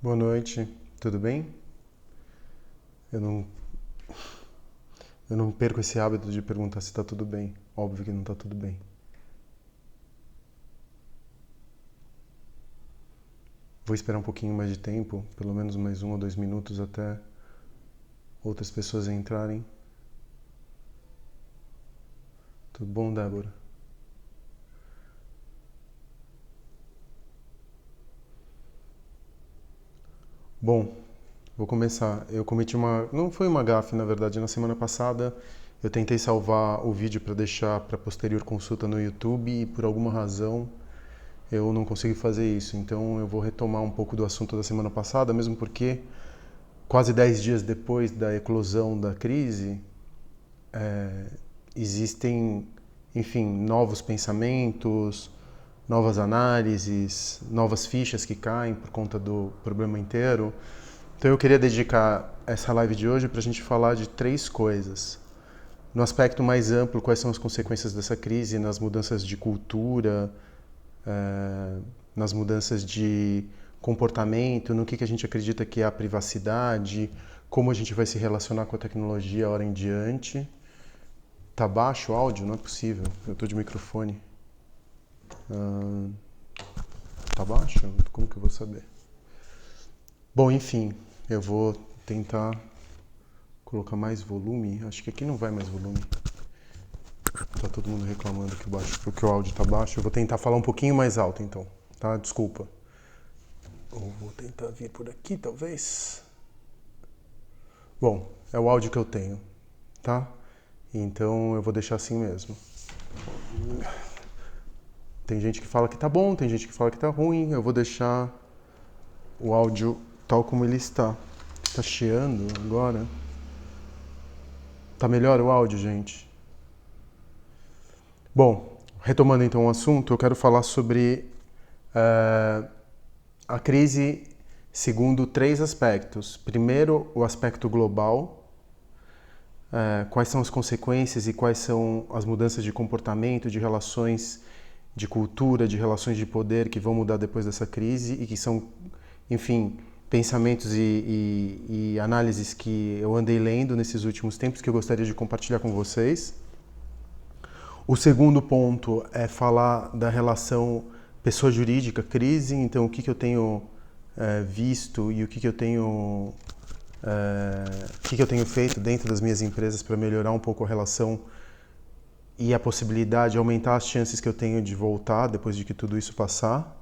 Boa noite, tudo bem? Eu não, eu não perco esse hábito de perguntar se tá tudo bem. Óbvio que não tá tudo bem. Vou esperar um pouquinho mais de tempo, pelo menos mais 1 ou 2 minutos até outras pessoas entrarem. Tudo bom, Débora? Bom, vou começar. Eu cometi uma. Não foi uma gafe, na verdade. Na semana passada eu tentei salvar o vídeo para deixar para posterior consulta no YouTube e por alguma razão eu não consegui fazer isso. Então eu vou retomar um pouco do assunto da semana passada, mesmo porque quase 10 dias depois da eclosão da crise, é, existem, enfim, novos pensamentos, novas análises, novas fichas que caem por conta do problema inteiro. Então eu queria dedicar essa live de hoje para a gente falar de 3 coisas. No aspecto mais amplo, quais são as consequências dessa crise nas mudanças de cultura, nas mudanças de comportamento, no que a gente acredita que é a privacidade, como a gente vai se relacionar com a tecnologia a hora em diante. Tá baixo o áudio? Não é possível. Eu tô de microfone. Tá baixo? Como que eu vou saber? Bom, enfim, eu vou tentar colocar mais volume. Acho que aqui não vai mais volume. Tá todo mundo reclamando que o áudio tá baixo. Eu vou tentar falar um pouquinho mais alto, então. Tá? Desculpa. Ou vou tentar vir por aqui, talvez. Bom, é o áudio que eu tenho, tá? Então eu vou deixar assim mesmo. Tem gente que fala que tá bom, tem gente que fala que tá ruim. Eu vou deixar o áudio tal como ele está. Tá chiando agora. Tá melhor o áudio, gente? Bom, retomando então o assunto, eu quero falar sobre a crise segundo 3 aspectos. Primeiro, o aspecto global, quais são as consequências e quais são as mudanças de comportamento, de relações de cultura, de relações de poder que vão mudar depois dessa crise e que são, enfim, pensamentos e análises que eu andei lendo nesses últimos tempos que eu gostaria de compartilhar com vocês. O segundo ponto é falar da relação pessoa jurídica, crise, então o que eu tenho visto e o que eu tenho feito dentro das minhas empresas para melhorar um pouco a relação e a possibilidade, aumentar as chances que eu tenho de voltar depois de que tudo isso passar.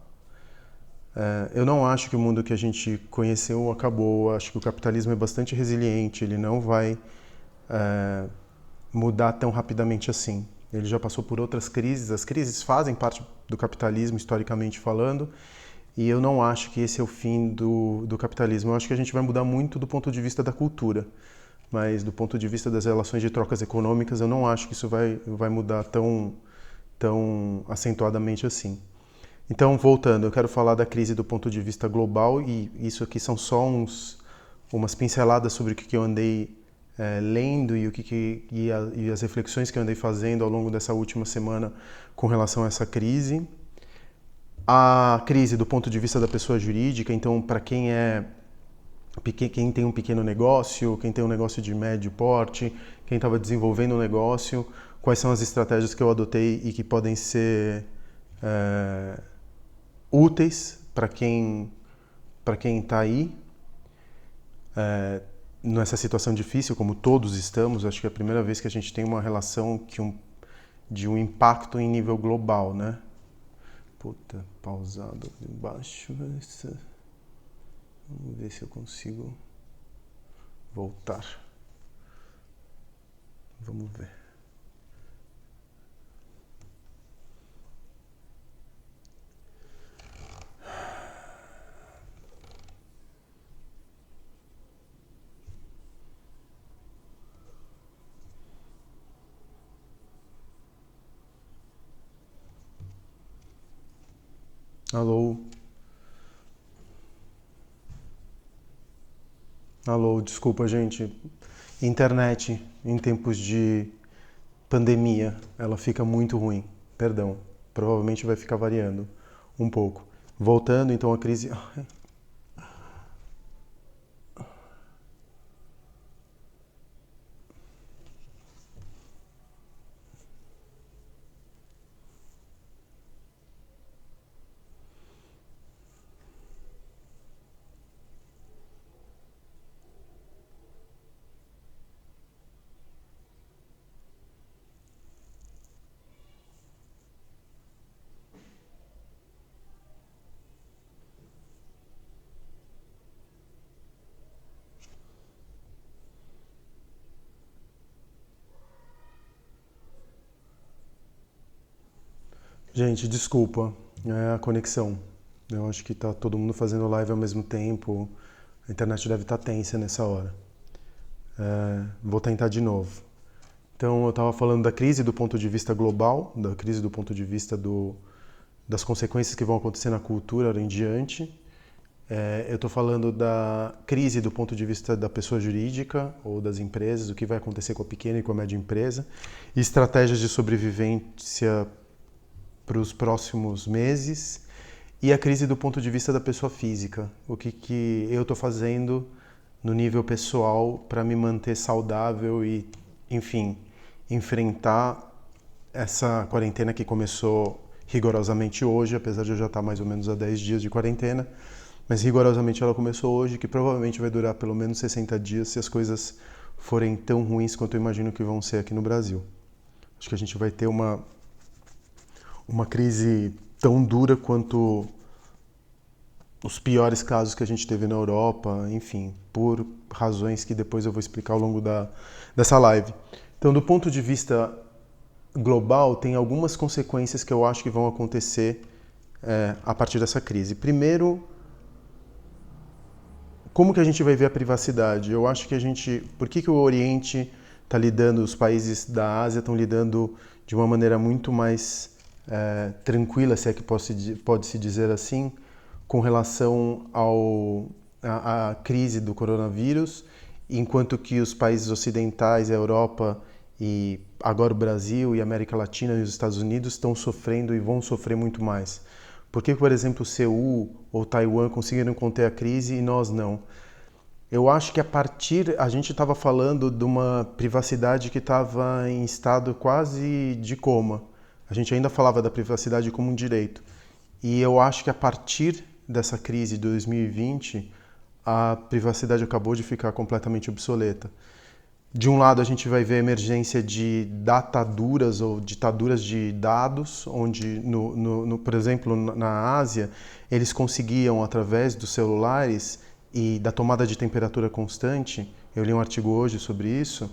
Eu não acho que o mundo que a gente conheceu acabou. Acho que o capitalismo é bastante resiliente, ele não vai mudar tão rapidamente assim. Ele já passou por outras crises, as crises fazem parte do capitalismo, historicamente falando, e eu não acho que esse é o fim do capitalismo. Eu acho que a gente vai mudar muito do ponto de vista da cultura, mas do ponto de vista das relações de trocas econômicas, eu não acho que isso vai mudar tão acentuadamente assim. Então, voltando, eu quero falar da crise do ponto de vista global, e isso aqui são só umas pinceladas sobre o que eu andei lendo e as reflexões que eu andei fazendo ao longo dessa última semana com relação a essa crise. A crise do ponto de vista da pessoa jurídica, então, para quem tem um pequeno negócio, quem tem um negócio de médio porte, quem estava desenvolvendo um negócio, quais são as estratégias que eu adotei e que podem ser úteis para quem está aí nessa situação difícil, como todos estamos. Acho que é a primeira vez que a gente tem uma relação de um impacto em nível global, né? Puta, pausado ali embaixo. Vamos ver se eu consigo voltar. Vamos ver. Alô? Alô, desculpa, gente. Internet em tempos de pandemia, ela fica muito ruim. Perdão, provavelmente vai ficar variando um pouco. Voltando, então, a crise... Gente, desculpa, é a conexão. Eu acho que tá todo mundo fazendo live ao mesmo tempo. A internet deve estar tensa nessa hora. Vou tentar de novo. Então, eu estava falando da crise do ponto de vista global, da crise do ponto de vista das consequências que vão acontecer na cultura em diante. Eu estou falando da crise do ponto de vista da pessoa jurídica ou das empresas, o que vai acontecer com a pequena e com a média empresa, e estratégias de sobrevivência para os próximos meses, e a crise do ponto de vista da pessoa física, o que eu estou fazendo no nível pessoal para me manter saudável e, enfim, enfrentar essa quarentena que começou rigorosamente hoje, apesar de eu já estar mais ou menos há 10 dias de quarentena, mas rigorosamente ela começou hoje, que provavelmente vai durar pelo menos 60 dias se as coisas forem tão ruins quanto eu imagino que vão ser aqui no Brasil. Acho que a gente vai ter uma crise tão dura quanto os piores casos que a gente teve na Europa, enfim, por razões que depois eu vou explicar ao longo dessa live. Então, do ponto de vista global, tem algumas consequências que eu acho que vão acontecer a partir dessa crise. Primeiro, como que a gente vai ver a privacidade? Eu acho que por que o Oriente está lidando, os países da Ásia estão lidando de uma maneira muito mais tranquila, se é que pode-se dizer assim, com relação à crise do coronavírus, enquanto que os países ocidentais, a Europa e agora o Brasil e a América Latina e os Estados Unidos estão sofrendo e vão sofrer muito mais. Por que, por exemplo, Seul ou Taiwan conseguiram conter a crise e nós não? Eu acho que a gente estava falando de uma privacidade que estava em estado quase de coma. A gente ainda falava da privacidade como um direito. E eu acho que a partir dessa crise de 2020, a privacidade acabou de ficar completamente obsoleta. De um lado, a gente vai ver a emergência de dataduras ou ditaduras de dados, onde, por exemplo, na Ásia, eles conseguiam, através dos celulares e da tomada de temperatura constante, eu li um artigo hoje sobre isso,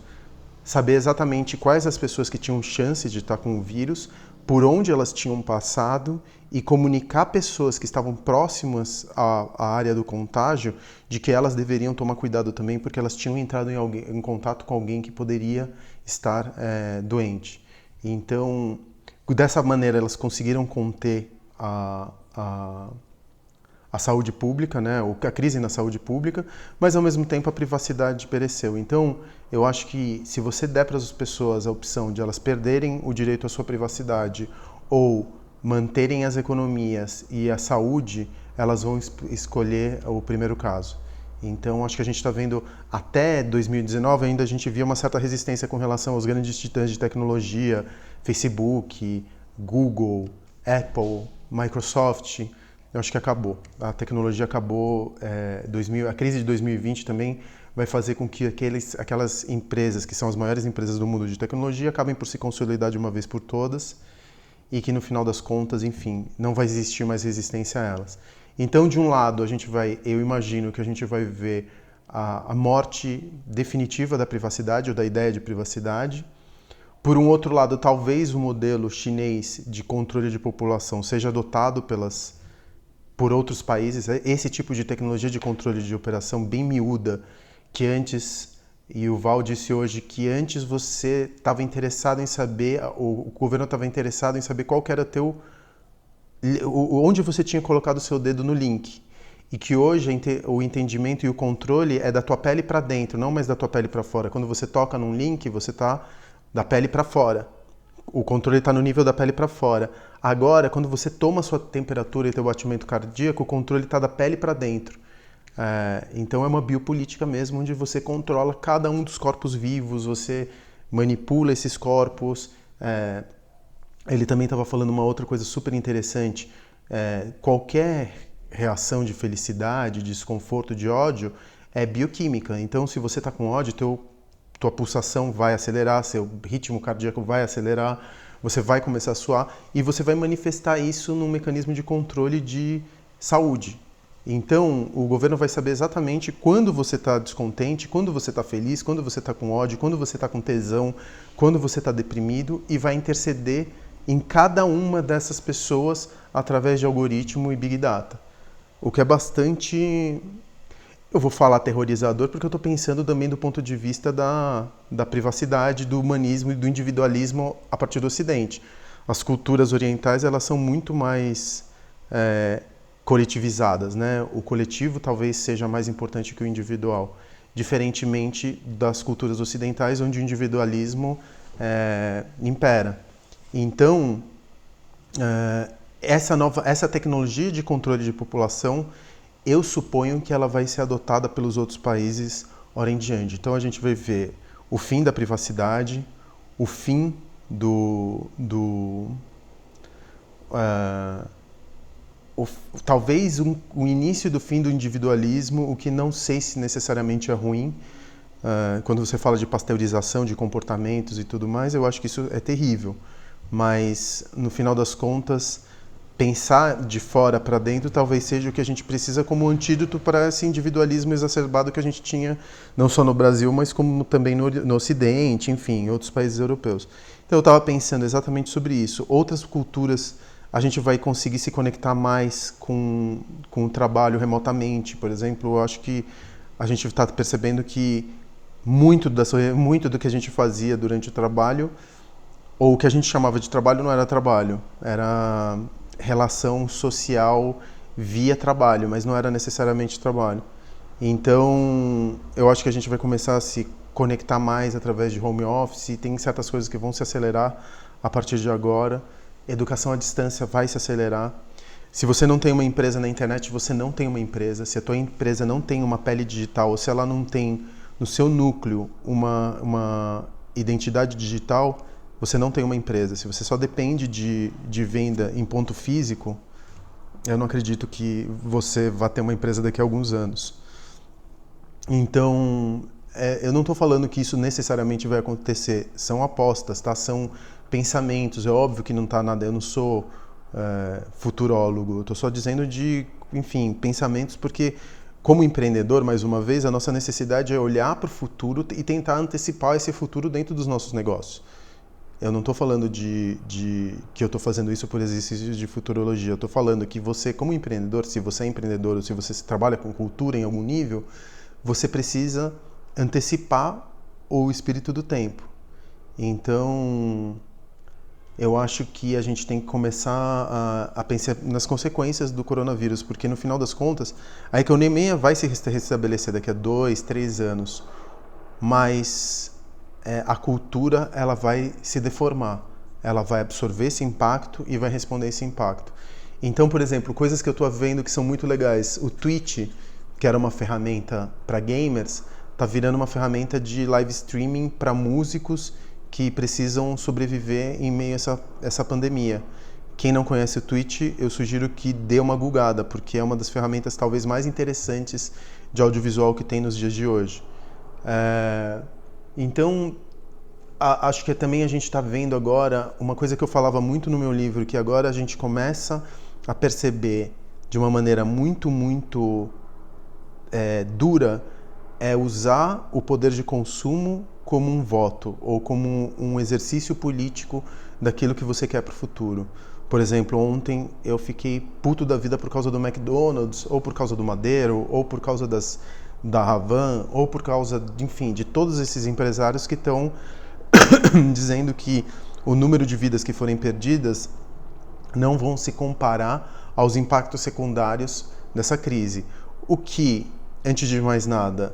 saber exatamente quais as pessoas que tinham chance de estar com o vírus, por onde elas tinham passado e comunicar pessoas que estavam próximas à área do contágio de que elas deveriam tomar cuidado também porque elas tinham entrado em contato com alguém que poderia estar doente. Então, dessa maneira, elas conseguiram conter a saúde pública, né, a crise na saúde pública, mas ao mesmo tempo a privacidade pereceu. Então, eu acho que se você der para as pessoas a opção de elas perderem o direito à sua privacidade ou manterem as economias e a saúde, elas vão escolher o primeiro caso. Então, acho que a gente está vendo, até 2019, ainda a gente via uma certa resistência com relação aos grandes titãs de tecnologia, Facebook, Google, Apple, Microsoft. Eu acho que acabou. A tecnologia acabou. A crise de 2020 também vai fazer com que aquelas empresas que são as maiores empresas do mundo de tecnologia acabem por se consolidar de uma vez por todas e que no final das contas, enfim, não vai existir mais resistência a elas. Então, de um lado, eu imagino que a gente vai ver a morte definitiva da privacidade ou da ideia de privacidade. Por um outro lado, talvez o modelo chinês de controle de população seja adotado por outros países, esse tipo de tecnologia de controle de operação bem miúda, que antes, e o Val disse hoje, que antes você estava interessado em saber, o governo estava interessado em saber qual que era onde você tinha colocado o seu dedo no link. E que hoje o entendimento e o controle é da tua pele para dentro, não mais da tua pele para fora. Quando você toca num link, você está da pele para fora. O controle está no nível da pele para fora. Agora, quando você toma a sua temperatura e teu batimento cardíaco, o controle está da pele para dentro. Então é uma biopolítica mesmo, onde você controla cada um dos corpos vivos, você manipula esses corpos. Ele também estava falando uma outra coisa super interessante. Qualquer reação de felicidade, de desconforto, de ódio, é bioquímica. Então, se você está com ódio, tua pulsação vai acelerar, seu ritmo cardíaco vai acelerar, você vai começar a suar e você vai manifestar isso num mecanismo de controle de saúde. Então, o governo vai saber exatamente quando você está descontente, quando você está feliz, quando você está com ódio, quando você está com tesão, quando você está deprimido e vai interceder em cada uma dessas pessoas através de algoritmo e Big Data. O que é bastante, eu vou falar aterrorizador, porque eu estou pensando também do ponto de vista da privacidade, do humanismo e do individualismo a partir do Ocidente. As culturas orientais, elas são muito mais coletivizadas, né? O coletivo talvez seja mais importante que o individual, diferentemente das culturas ocidentais, onde o individualismo impera. Então, essa tecnologia de controle de população, eu suponho que ela vai ser adotada pelos outros países ora em diante. Então a gente vai ver o fim da privacidade, o fim talvez o início do fim do individualismo, o que não sei se necessariamente é ruim. Quando você fala de pasteurização de comportamentos e tudo mais, eu acho que isso é terrível. Mas, no final das contas, pensar de fora para dentro talvez seja o que a gente precisa como antídoto para esse individualismo exacerbado que a gente tinha, não só no Brasil, mas como também no Ocidente, enfim, em outros países europeus. Então eu estava pensando exatamente sobre isso. Outras culturas, a gente vai conseguir se conectar mais com o trabalho remotamente. Por exemplo, eu acho que a gente está percebendo que muito do que a gente fazia durante o trabalho, ou o que a gente chamava de trabalho, não era trabalho, era relação social via trabalho, mas não era necessariamente trabalho. Então, eu acho que a gente vai começar a se conectar mais através de home office, tem certas coisas que vão se acelerar a partir de agora. Educação à distância vai se acelerar. Se você não tem uma empresa na internet, você não tem uma empresa. Se a tua empresa não tem uma pele digital, ou se ela não tem no seu núcleo uma identidade digital, você não tem uma empresa. Se você só depende de venda em ponto físico, eu não acredito que você vá ter uma empresa daqui a alguns anos. Então, eu não estou falando que isso necessariamente vai acontecer. São apostas, tá? São pensamentos. É óbvio que não está nada. Eu não sou futurólogo. Eu estou só dizendo enfim, pensamentos, porque como empreendedor, mais uma vez, a nossa necessidade é olhar para o futuro e tentar antecipar esse futuro dentro dos nossos negócios. Eu não estou falando que eu estou fazendo isso por exercícios de futurologia. Eu estou falando que você, como empreendedor, se você é empreendedor ou se você trabalha com cultura em algum nível, você precisa antecipar o espírito do tempo. Então, eu acho que a gente tem que começar a pensar nas consequências do coronavírus, porque no final das contas, a economia vai se restabelecer daqui a 2, 3 anos, mas a cultura ela vai se deformar, ela vai absorver esse impacto e vai responder esse impacto. Então, por exemplo, coisas que eu estou vendo que são muito legais, o Twitch, que era uma ferramenta para gamers, está virando uma ferramenta de live streaming para músicos que precisam sobreviver em meio a essa pandemia. Quem não conhece o Twitch, eu sugiro que dê uma googada, porque é uma das ferramentas talvez mais interessantes de audiovisual que tem nos dias de hoje. Então, acho que também a gente está vendo agora uma coisa que eu falava muito no meu livro, que agora a gente começa a perceber de uma maneira muito, muito dura, é usar o poder de consumo como um voto ou como um exercício político daquilo que você quer para o futuro. Por exemplo, ontem eu fiquei puto da vida por causa do McDonald's, ou por causa do Madeiro, ou por causa da Havan, ou por causa, enfim, de todos esses empresários que estão dizendo que o número de vidas que forem perdidas não vão se comparar aos impactos secundários dessa crise. O que, antes de mais nada,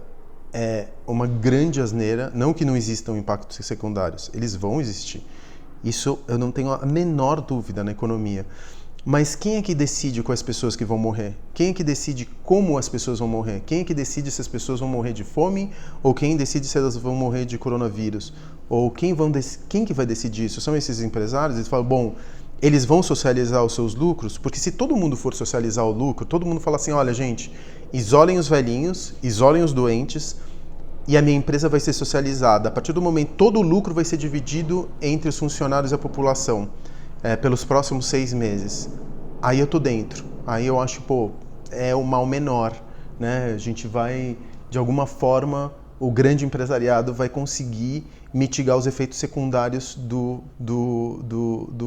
é uma grande asneira. Não que não existam impactos secundários, eles vão existir. Isso eu não tenho a menor dúvida na economia. Mas quem é que decide quais pessoas que vão morrer? Quem é que decide como as pessoas vão morrer? Quem é que decide se as pessoas vão morrer de fome? Ou quem decide se elas vão morrer de coronavírus? Ou quem que vai decidir isso? São esses empresários? Eles falam, bom, eles vão socializar os seus lucros? Porque se todo mundo for socializar o lucro, todo mundo fala assim, olha gente, isolem os velhinhos, isolem os doentes, e a minha empresa vai ser socializada. A partir do momento, todo o lucro vai ser dividido entre os funcionários e a população. Pelos próximos 6 meses. Aí eu tô dentro. Aí eu acho, é o mal menor, né? A gente vai, de alguma forma, o grande empresariado vai conseguir mitigar os efeitos secundários do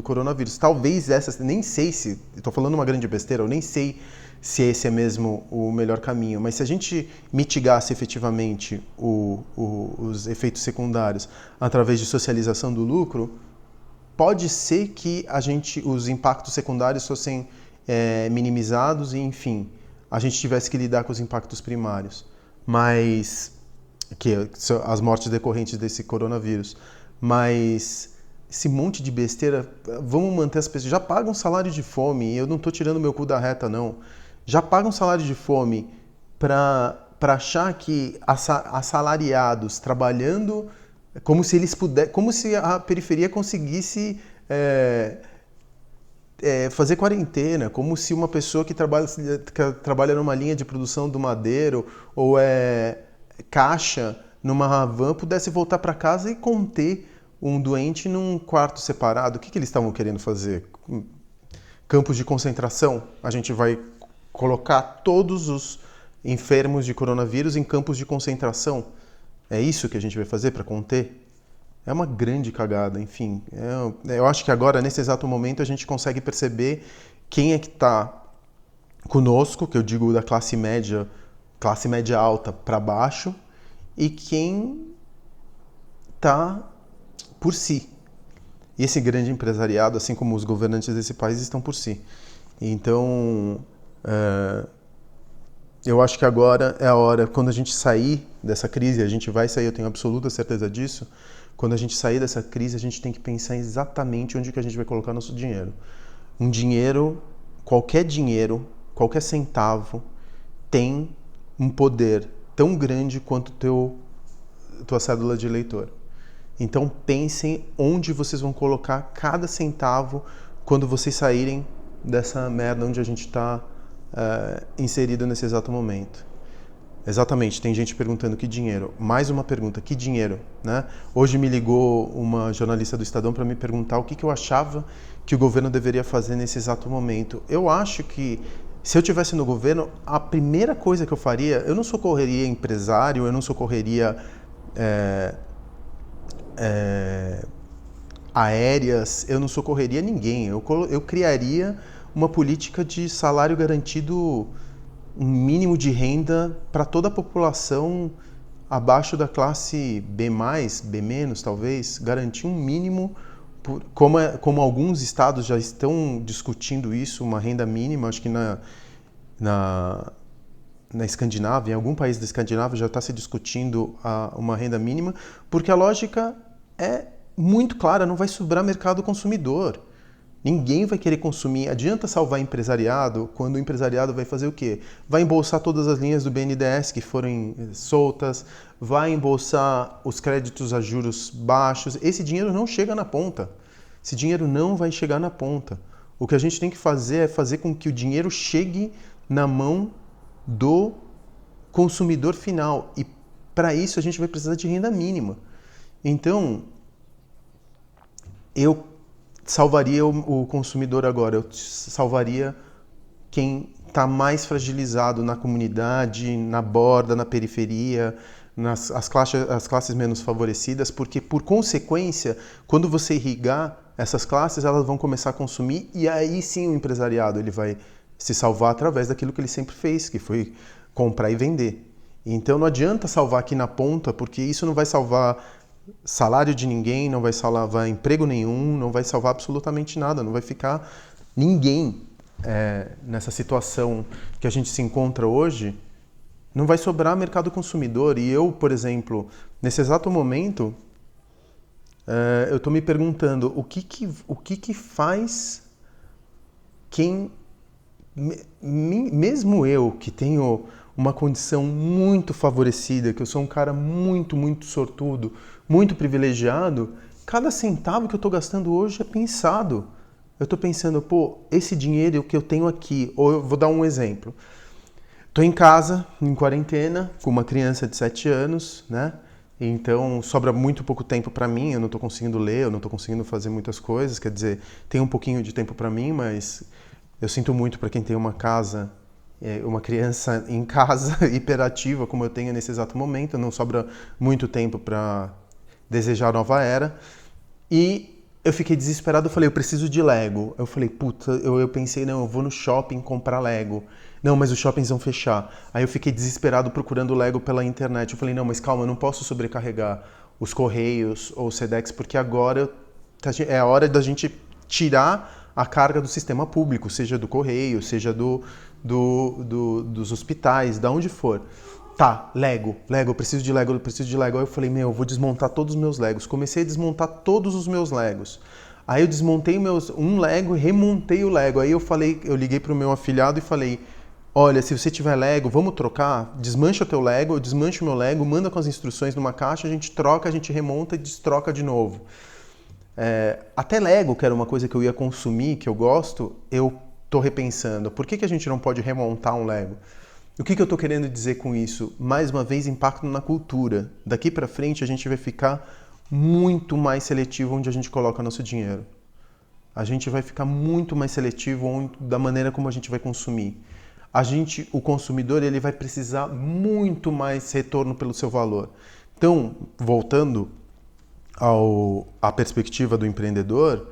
coronavírus. Talvez essa, nem sei se, estou falando uma grande besteira, eu nem sei se esse é mesmo o melhor caminho, mas se a gente mitigasse efetivamente os efeitos secundários através de socialização do lucro, pode ser que os impactos secundários fossem minimizados e, enfim, a gente tivesse que lidar com os impactos primários, mas que são as mortes decorrentes desse coronavírus. Mas esse monte de besteira, vamos manter as pessoas, já pagam salário de fome, eu não estou tirando meu cu da reta, não. Já pagam salário de fome para achar que assalariados trabalhando como se eles como se a periferia conseguisse fazer quarentena, como se uma pessoa que trabalha numa linha de produção do madeiro ou caixa numa van pudesse voltar para casa e conter um doente num quarto separado. O que eles estavam querendo fazer? Campos de concentração? A gente vai colocar todos os enfermos de coronavírus em campos de concentração? É isso que a gente vai fazer para conter? É uma grande cagada, enfim. Eu acho que agora, nesse exato momento, a gente consegue perceber quem é que está conosco, que eu digo da classe média alta para baixo, e quem está por si. E esse grande empresariado, assim como os governantes desse país, estão por si. Então, eu acho que agora é a hora, quando a gente sair dessa crise, a gente vai sair, eu tenho absoluta certeza disso, quando a gente sair dessa crise, a gente tem que pensar exatamente onde que a gente vai colocar nosso dinheiro. Qualquer centavo tem um poder tão grande quanto tua cédula de eleitor. Então pensem onde vocês vão colocar cada centavo quando vocês saírem dessa merda onde a gente está inserido nesse exato momento. Exatamente, tem gente perguntando que dinheiro. Mais uma pergunta, que dinheiro? Né? Hoje me ligou uma jornalista do Estadão para me perguntar o que eu achava que o governo deveria fazer nesse exato momento. Eu acho que se eu estivesse no governo, a primeira coisa que eu faria, eu não socorreria empresário, eu não socorreria aéreas, eu não socorreria ninguém. Eu criaria uma política de salário garantido, um mínimo de renda para toda a população abaixo da classe B+, B-, talvez, garantir um mínimo, como alguns estados já estão discutindo isso, uma renda mínima, acho que na Escandinávia, em algum país da Escandinávia já está se discutindo uma renda mínima, porque a lógica é muito clara, não vai sobrar mercado consumidor. Ninguém vai querer consumir. Adianta salvar empresariado quando o empresariado vai fazer o quê? Vai embolsar todas as linhas do BNDES que forem soltas, vai embolsar os créditos a juros baixos. Esse dinheiro não chega na ponta. Esse dinheiro não vai chegar na ponta. O que a gente tem que fazer é fazer com que o dinheiro chegue na mão do consumidor final. E para isso a gente vai precisar de renda mínima. Então, eu salvaria o consumidor agora, eu salvaria quem está mais fragilizado na comunidade, na borda, na periferia, as classes menos favorecidas, porque, por consequência, quando você irrigar essas classes, elas vão começar a consumir e aí sim o empresariado ele vai se salvar através daquilo que ele sempre fez, que foi comprar e vender. Então não adianta salvar aqui na ponta, porque isso não vai salvar salário de ninguém, não vai salvar emprego nenhum, não vai salvar absolutamente nada, não vai ficar ninguém nessa situação que a gente se encontra hoje, não vai sobrar mercado consumidor. E eu, por exemplo, nesse exato momento, eu estou me perguntando o que faz quem, mesmo eu que tenho uma condição muito favorecida, que eu sou um cara muito, muito sortudo, muito privilegiado, cada centavo que eu estou gastando hoje é pensado. Eu estou pensando, pô, esse dinheiro que eu tenho aqui, ou eu vou dar um exemplo. Estou em casa, em quarentena, com uma criança de 7 anos, né? Então sobra muito pouco tempo para mim, eu não estou conseguindo ler, eu não estou conseguindo fazer muitas coisas, quer dizer, tem um pouquinho de tempo para mim, mas eu sinto muito para quem tem uma casa Uma criança em casa, hiperativa, como eu tenho nesse exato momento, não sobra muito tempo para desejar a nova era. E eu fiquei desesperado, eu falei, eu preciso de Lego. Eu falei, puta, eu pensei, não, eu vou no shopping comprar Lego. Não, mas os shoppings vão fechar. Aí eu fiquei desesperado procurando Lego pela internet. Eu falei, não, mas calma, eu não posso sobrecarregar os Correios ou o Sedex, porque agora é a hora da gente tirar a carga do sistema público, seja do Correio, seja dos hospitais, da onde for. Tá, Lego, eu preciso de Lego, eu preciso de Lego. Aí eu falei, eu vou desmontar todos os meus Legos. Comecei a desmontar todos os meus Legos. Aí eu desmontei um Lego e remontei o Lego. Aí eu liguei pro meu afilhado e falei, olha, se você tiver Lego, vamos trocar? Desmancha o teu Lego, eu desmancho o meu Lego, manda com as instruções numa caixa, a gente troca, a gente remonta e destroca de novo. Até Lego, que era uma coisa que eu ia consumir, que eu gosto, eu tô repensando. Por que a gente não pode remontar um Lego? O que eu estou querendo dizer com isso? Mais uma vez, impacto na cultura. Daqui para frente, a gente vai ficar muito mais seletivo onde a gente coloca nosso dinheiro. A gente vai ficar muito mais seletivo da maneira como a gente vai consumir. O consumidor, ele vai precisar muito mais retorno pelo seu valor. Então, voltando à perspectiva do empreendedor,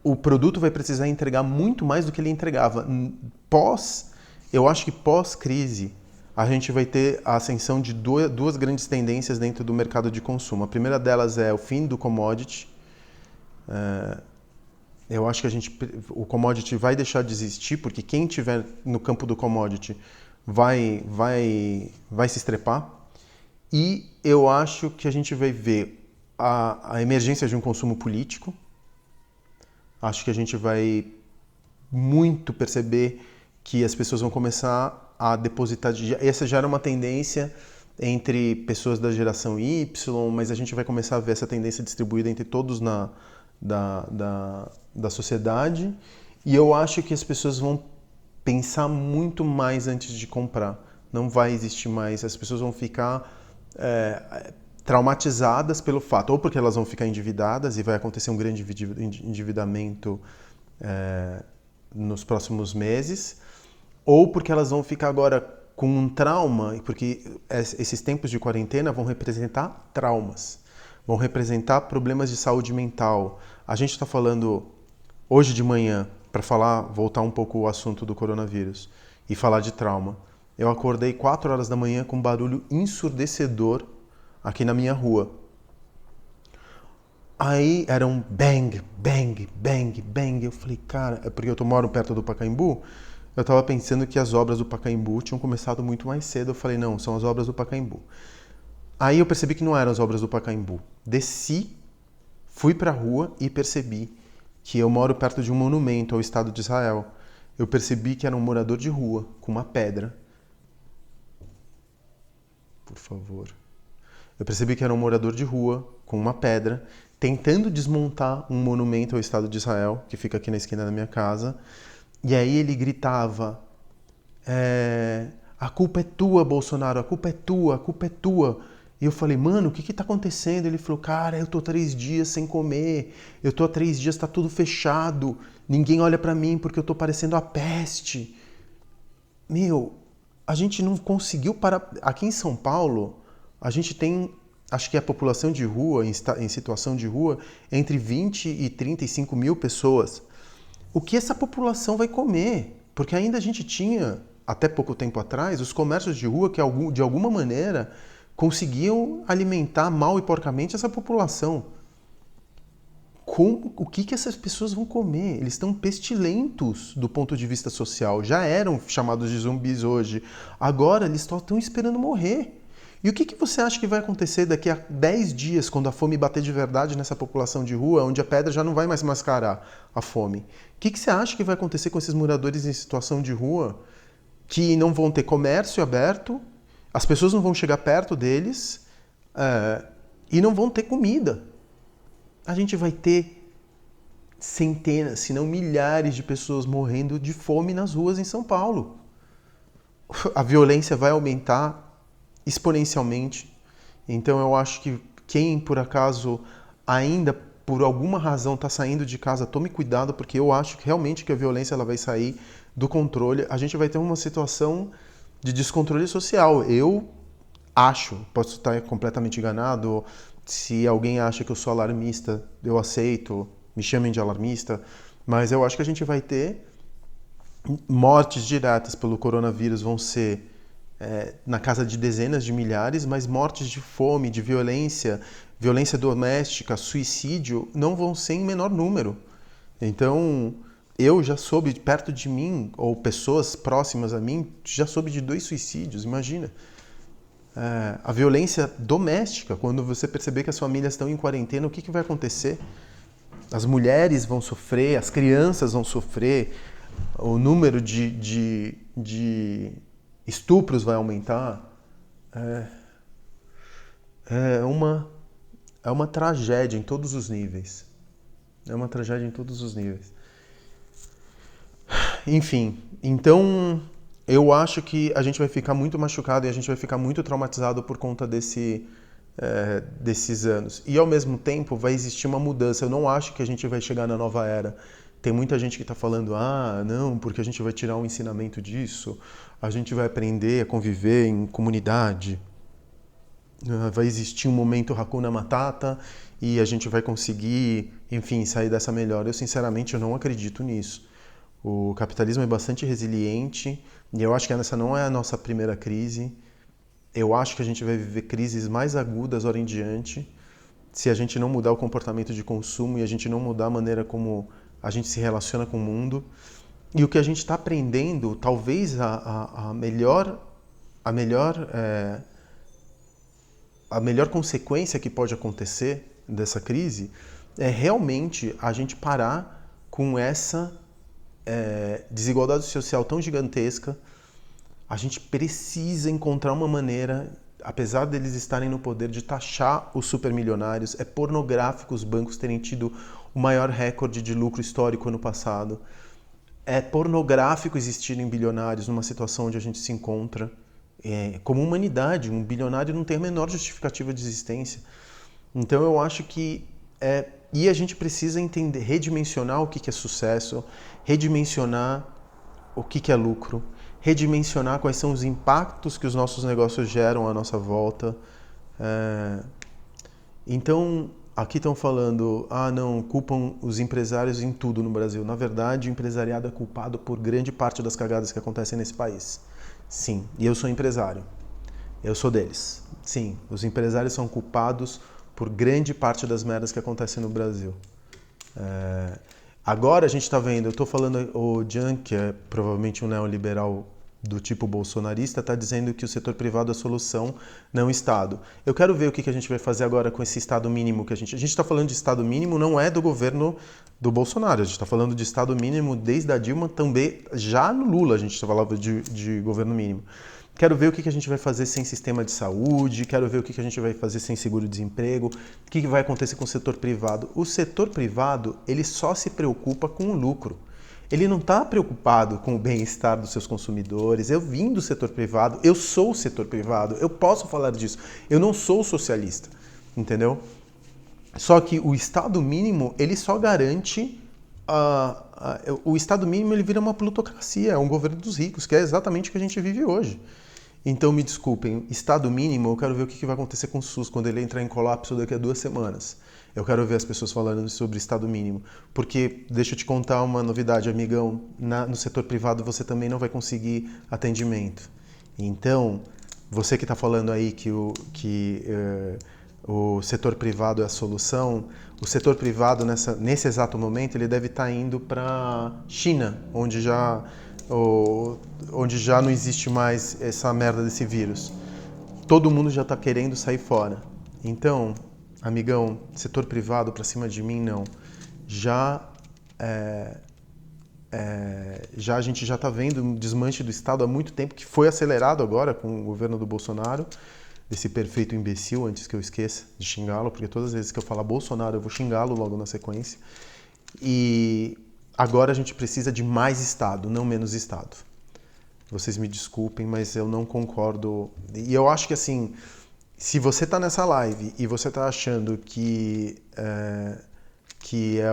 o produto vai precisar entregar muito mais do que ele entregava. Eu acho que pós-crise, a gente vai ter a ascensão de duas grandes tendências dentro do mercado de consumo. A primeira delas é o fim do commodity. Eu acho que o commodity vai deixar de existir, porque quem estiver no campo do commodity vai se estrepar. E eu acho que a gente vai ver a emergência de um consumo político. Acho que a gente vai muito perceber que as pessoas vão começar a depositar... Essa já era uma tendência entre pessoas da geração Y, mas a gente vai começar a ver essa tendência distribuída entre todos da sociedade. E eu acho que as pessoas vão pensar muito mais antes de comprar. Não vai existir mais. As pessoas vão ficar traumatizadas pelo fato, ou porque elas vão ficar endividadas e vai acontecer um grande endividamento nos próximos meses, ou porque elas vão ficar agora com um trauma, porque esses tempos de quarentena vão representar traumas, vão representar problemas de saúde mental. A gente está falando hoje de manhã, para voltar um pouco o assunto do coronavírus e falar de trauma. Eu acordei 4 horas da manhã com um barulho ensurdecedor aqui na minha rua. Aí era um bang, bang, bang, bang. Eu falei, cara, é porque eu moro perto do Pacaembu. Eu tava pensando que as obras do Pacaembu tinham começado muito mais cedo. Eu falei, não, são as obras do Pacaembu. Aí eu percebi que não eram as obras do Pacaembu. Desci, fui pra rua e percebi que eu moro perto de um monumento ao Estado de Israel. Eu percebi que era um morador de rua com uma pedra. Por favor. Eu percebi que era um morador de rua com uma pedra tentando desmontar um monumento ao Estado de Israel, que fica aqui na esquina da minha casa. E aí ele gritava, a culpa é tua, Bolsonaro, a culpa é tua, a culpa é tua. E eu falei, mano, o que tá acontecendo? Ele falou, cara, eu tô 3 dias sem comer, eu tô há 3 dias, tá tudo fechado, ninguém olha pra mim porque eu tô parecendo a peste. Meu, a gente não conseguiu parar. Aqui em São Paulo, a gente tem, acho que a população de rua, em situação de rua, entre 20 e 35 mil pessoas. O que essa população vai comer? Porque ainda a gente tinha, até pouco tempo atrás, os comércios de rua que de alguma maneira conseguiam alimentar mal e porcamente essa população. O que essas pessoas vão comer? Eles estão pestilentos do ponto de vista social. Já eram chamados de zumbis hoje. Agora eles só estão esperando morrer. E o que você acha que vai acontecer daqui a 10 dias, quando a fome bater de verdade nessa população de rua, onde a pedra já não vai mais mascarar a fome? O que você acha que vai acontecer com esses moradores em situação de rua que não vão ter comércio aberto, as pessoas não vão chegar perto deles e não vão ter comida? A gente vai ter centenas, se não milhares de pessoas morrendo de fome nas ruas em São Paulo. A violência vai aumentar exponencialmente. Então eu acho que quem por acaso ainda por alguma razão está saindo de casa, tome cuidado, porque eu acho que realmente que a violência ela vai sair do controle. A gente vai ter uma situação de descontrole social. Eu acho, posso estar completamente enganado, se alguém acha que eu sou alarmista, eu aceito, me chamem de alarmista, mas eu acho que a gente vai ter mortes diretas pelo coronavírus vão ser na casa de dezenas de milhares, mas mortes de fome, de violência, violência doméstica, suicídio, não vão ser em menor número. Então, eu já soube, perto de mim, ou pessoas próximas a mim, já soube de 2 suicídios, imagina. A violência doméstica, quando você perceber que as famílias estão em quarentena, o que vai acontecer? As mulheres vão sofrer, as crianças vão sofrer, o número de estupros vai aumentar. É uma tragédia em todos os níveis. É uma tragédia em todos os níveis. Enfim, então eu acho que a gente vai ficar muito machucado e a gente vai ficar muito traumatizado por conta desses anos. E ao mesmo tempo vai existir uma mudança. Eu não acho que a gente vai chegar na nova era. Tem muita gente que está falando, não, porque a gente vai tirar um ensinamento disso, a gente vai aprender a conviver em comunidade, vai existir um momento Hakuna Matata e a gente vai conseguir, enfim, sair dessa melhor. Eu, sinceramente, eu não acredito nisso. O capitalismo é bastante resiliente e eu acho que essa não é a nossa primeira crise. Eu acho que a gente vai viver crises mais agudas hora em diante se a gente não mudar o comportamento de consumo e a gente não mudar a maneira como a gente se relaciona com o mundo. E o que a gente está aprendendo, talvez a melhor consequência que pode acontecer dessa crise é realmente a gente parar com essa desigualdade social tão gigantesca. A gente precisa encontrar uma maneira, apesar deles estarem no poder, de taxar os supermilionários. É pornográfico os bancos terem tido o maior recorde de lucro histórico ano passado. É pornográfico existirem bilionários numa situação onde a gente se encontra. Como humanidade, um bilionário não tem a menor justificativa de existência. Então eu acho que e a gente precisa entender, redimensionar o que é sucesso, redimensionar o que é lucro, redimensionar quais são os impactos que os nossos negócios geram à nossa volta. Então, aqui estão falando, não, culpam os empresários em tudo no Brasil. Na verdade, o empresariado é culpado por grande parte das cagadas que acontecem nesse país. Sim, e eu sou empresário. Eu sou deles. Sim, os empresários são culpados por grande parte das merdas que acontecem no Brasil. Agora a gente está vendo, eu estou falando, o Jan, que é provavelmente um neoliberal do tipo bolsonarista, está dizendo que o setor privado é a solução, não o Estado. Eu quero ver o que a gente vai fazer agora com esse Estado mínimo que a gente está falando de Estado mínimo, não é do governo do Bolsonaro, a gente está falando de Estado mínimo desde a Dilma, também já no Lula a gente falava de governo mínimo. Quero ver o que a gente vai fazer sem sistema de saúde, quero ver o que a gente vai fazer sem seguro-desemprego, o que vai acontecer com o setor privado. O setor privado, ele só se preocupa com o lucro. Ele não está preocupado com o bem-estar dos seus consumidores. Eu vim do setor privado, eu sou o setor privado, eu posso falar disso. Eu não sou socialista, entendeu? Só que o Estado mínimo, ele só garante... o Estado mínimo ele vira uma plutocracia, é um governo dos ricos, que é exatamente o que a gente vive hoje. Então, me desculpem, Estado mínimo, eu quero ver o que vai acontecer com o SUS quando ele entrar em colapso daqui a 2 semanas. Eu quero ver as pessoas falando sobre Estado mínimo. Porque, deixa eu te contar uma novidade, amigão, no setor privado você também não vai conseguir atendimento. Então, você que está falando aí que o setor privado é a solução, o setor privado, nesse exato momento, ele deve estar indo para China, onde já não existe mais essa merda desse vírus. Todo mundo já está querendo sair fora. Então, amigão, setor privado para cima de mim, não. Já a gente já está vendo um desmanche do Estado há muito tempo, que foi acelerado agora com o governo do Bolsonaro, desse perfeito imbecil, antes que eu esqueça de xingá-lo, porque todas as vezes que eu falar Bolsonaro eu vou xingá-lo logo na sequência. E agora a gente precisa de mais Estado, não menos Estado. Vocês me desculpem, mas eu não concordo. E eu acho que assim, se você está nessa live e você está achando que que é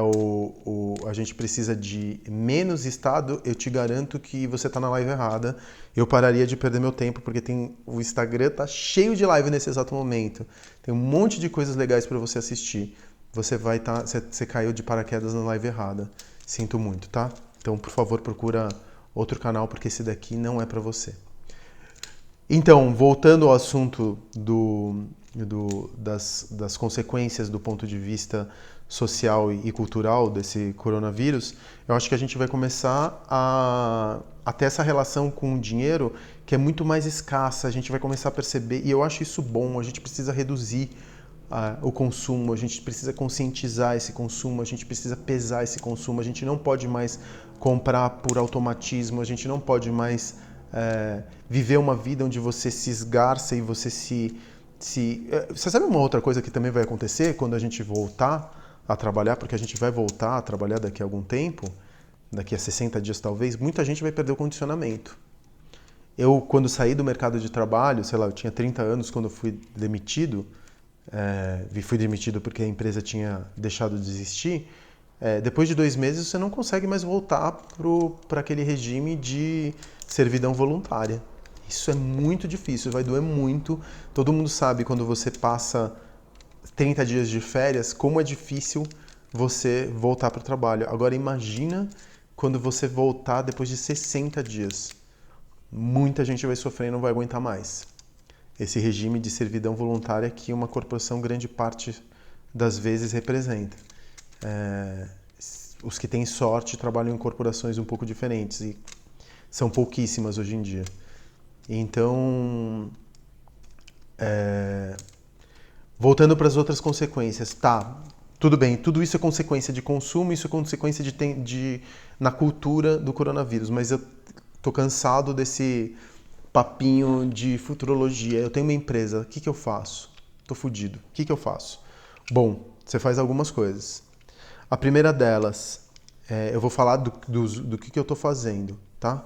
a gente precisa de menos estado, eu te garanto que você está na live errada. Eu pararia de perder meu tempo, porque o Instagram tá cheio de live nesse exato momento. Tem um monte de coisas legais para você assistir. Você caiu de paraquedas na live errada. Sinto muito, tá? Então, por favor, procura outro canal, porque esse daqui não é para você. Então, voltando ao assunto das consequências do ponto de vista social e cultural desse coronavírus, eu acho que a gente vai começar a ter essa relação com o dinheiro que é muito mais escassa, a gente vai começar a perceber, e eu acho isso bom, a gente precisa reduzir o consumo, a gente precisa conscientizar esse consumo, a gente precisa pesar esse consumo, a gente não pode mais comprar por automatismo, a gente não pode mais viver uma vida onde você se esgarça e você Você sabe uma outra coisa que também vai acontecer quando a gente voltar a trabalhar, porque a gente vai voltar a trabalhar daqui a algum tempo, daqui a 60 dias talvez, muita gente vai perder o condicionamento. Eu, quando saí do mercado de trabalho, sei lá, eu tinha 30 anos quando eu fui demitido, fui demitido porque a empresa tinha deixado de existir, depois de 2 meses você não consegue mais voltar para aquele regime de servidão voluntária. Isso é muito difícil, vai doer muito. Todo mundo sabe quando você passa 30 dias de férias, como é difícil você voltar para o trabalho. Agora imagina quando você voltar depois de 60 dias. Muita gente vai sofrer e não vai aguentar mais. Esse regime de servidão voluntária que uma corporação grande parte das vezes representa. Os que têm sorte trabalham em corporações um pouco diferentes e são pouquíssimas hoje em dia. Então, voltando para as outras consequências, tá, tudo bem, tudo isso é consequência de consumo, isso é consequência na cultura do coronavírus, mas eu tô cansado desse papinho de futurologia. Eu tenho uma empresa, o que eu faço? Tô fudido, o que eu faço? Bom, você faz algumas coisas. A primeira delas, eu vou falar do que eu tô fazendo, tá?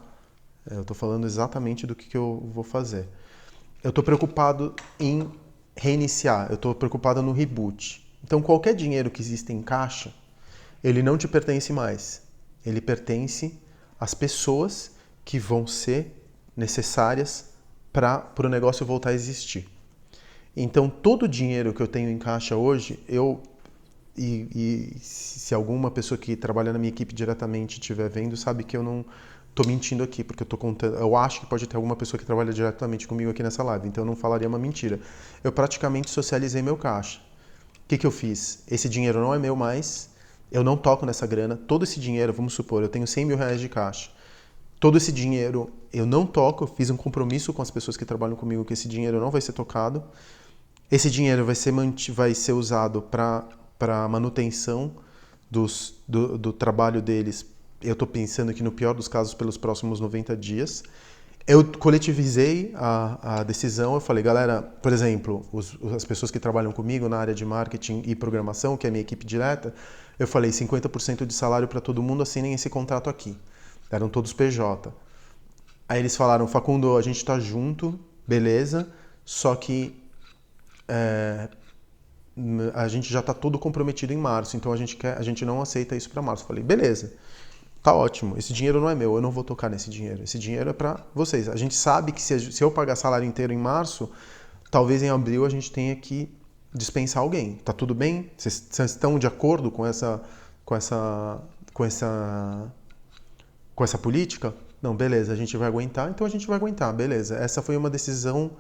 Eu tô falando exatamente do que eu vou fazer. Eu tô preocupado em reiniciar, eu estou preocupado no reboot. Então, qualquer dinheiro que existe em caixa, ele não te pertence mais. Ele pertence às pessoas que vão ser necessárias para o negócio voltar a existir. Então, todo o dinheiro que eu tenho em caixa hoje, se alguma pessoa que trabalha na minha equipe diretamente estiver vendo, sabe que eu não tô mentindo aqui, porque eu tô contando. Eu acho que pode ter alguma pessoa que trabalha diretamente comigo aqui nessa live, então eu não falaria uma mentira. Eu praticamente socializei meu caixa. O que eu fiz? Esse dinheiro não é meu mais, eu não toco nessa grana. Todo esse dinheiro, vamos supor, eu tenho 100 mil reais de caixa. Todo esse dinheiro eu não toco, eu fiz um compromisso com as pessoas que trabalham comigo que esse dinheiro não vai ser tocado. Esse dinheiro vai ser usado para manutenção do trabalho deles. Eu estou pensando que no pior dos casos pelos próximos 90 dias. Eu coletivizei a decisão, eu falei, galera, por exemplo, as pessoas que trabalham comigo na área de marketing e programação, que é a minha equipe direta, eu falei 50% de salário para todo mundo, assinem esse contrato aqui. Eram todos PJ. Aí eles falaram, Facundo, a gente está junto, beleza, só que a gente já está todo comprometido em março, então a gente não aceita isso para março. Eu falei, beleza. Tá ótimo, esse dinheiro não é meu, eu não vou tocar nesse dinheiro. Esse dinheiro é para vocês. A gente sabe que se eu pagar salário inteiro em março, talvez em abril a gente tenha que dispensar alguém. Tá tudo bem? Vocês estão de acordo com essa política? Não, beleza, a gente vai aguentar, então a gente vai aguentar, beleza. Essa foi uma decisão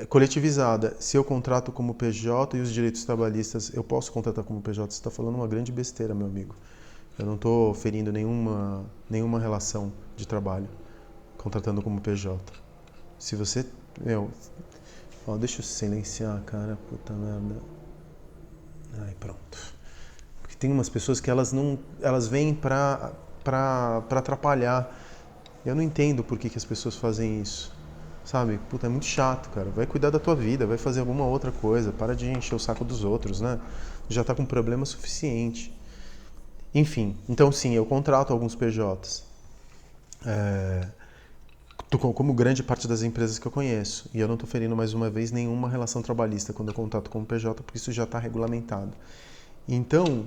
coletivizada. Se eu contrato como PJ e os direitos trabalhistas, eu posso contratar como PJ? Você está falando uma grande besteira, meu amigo. Eu não estou ferindo nenhuma relação de trabalho contratando como PJ. Se você... deixa eu silenciar, cara. Puta merda. Ai, pronto. Porque tem umas pessoas que elas vêm pra atrapalhar. Eu não entendo por que as pessoas fazem isso. Sabe? Puta, é muito chato, cara. Vai cuidar da tua vida, vai fazer alguma outra coisa. Para de encher o saco dos outros, né? Já tá com problema suficiente. Enfim, então sim, eu contrato alguns PJs. como grande parte das empresas que eu conheço. E eu não estou ferindo mais uma vez nenhuma relação trabalhista quando eu contato com o PJ, porque isso já está regulamentado. Então,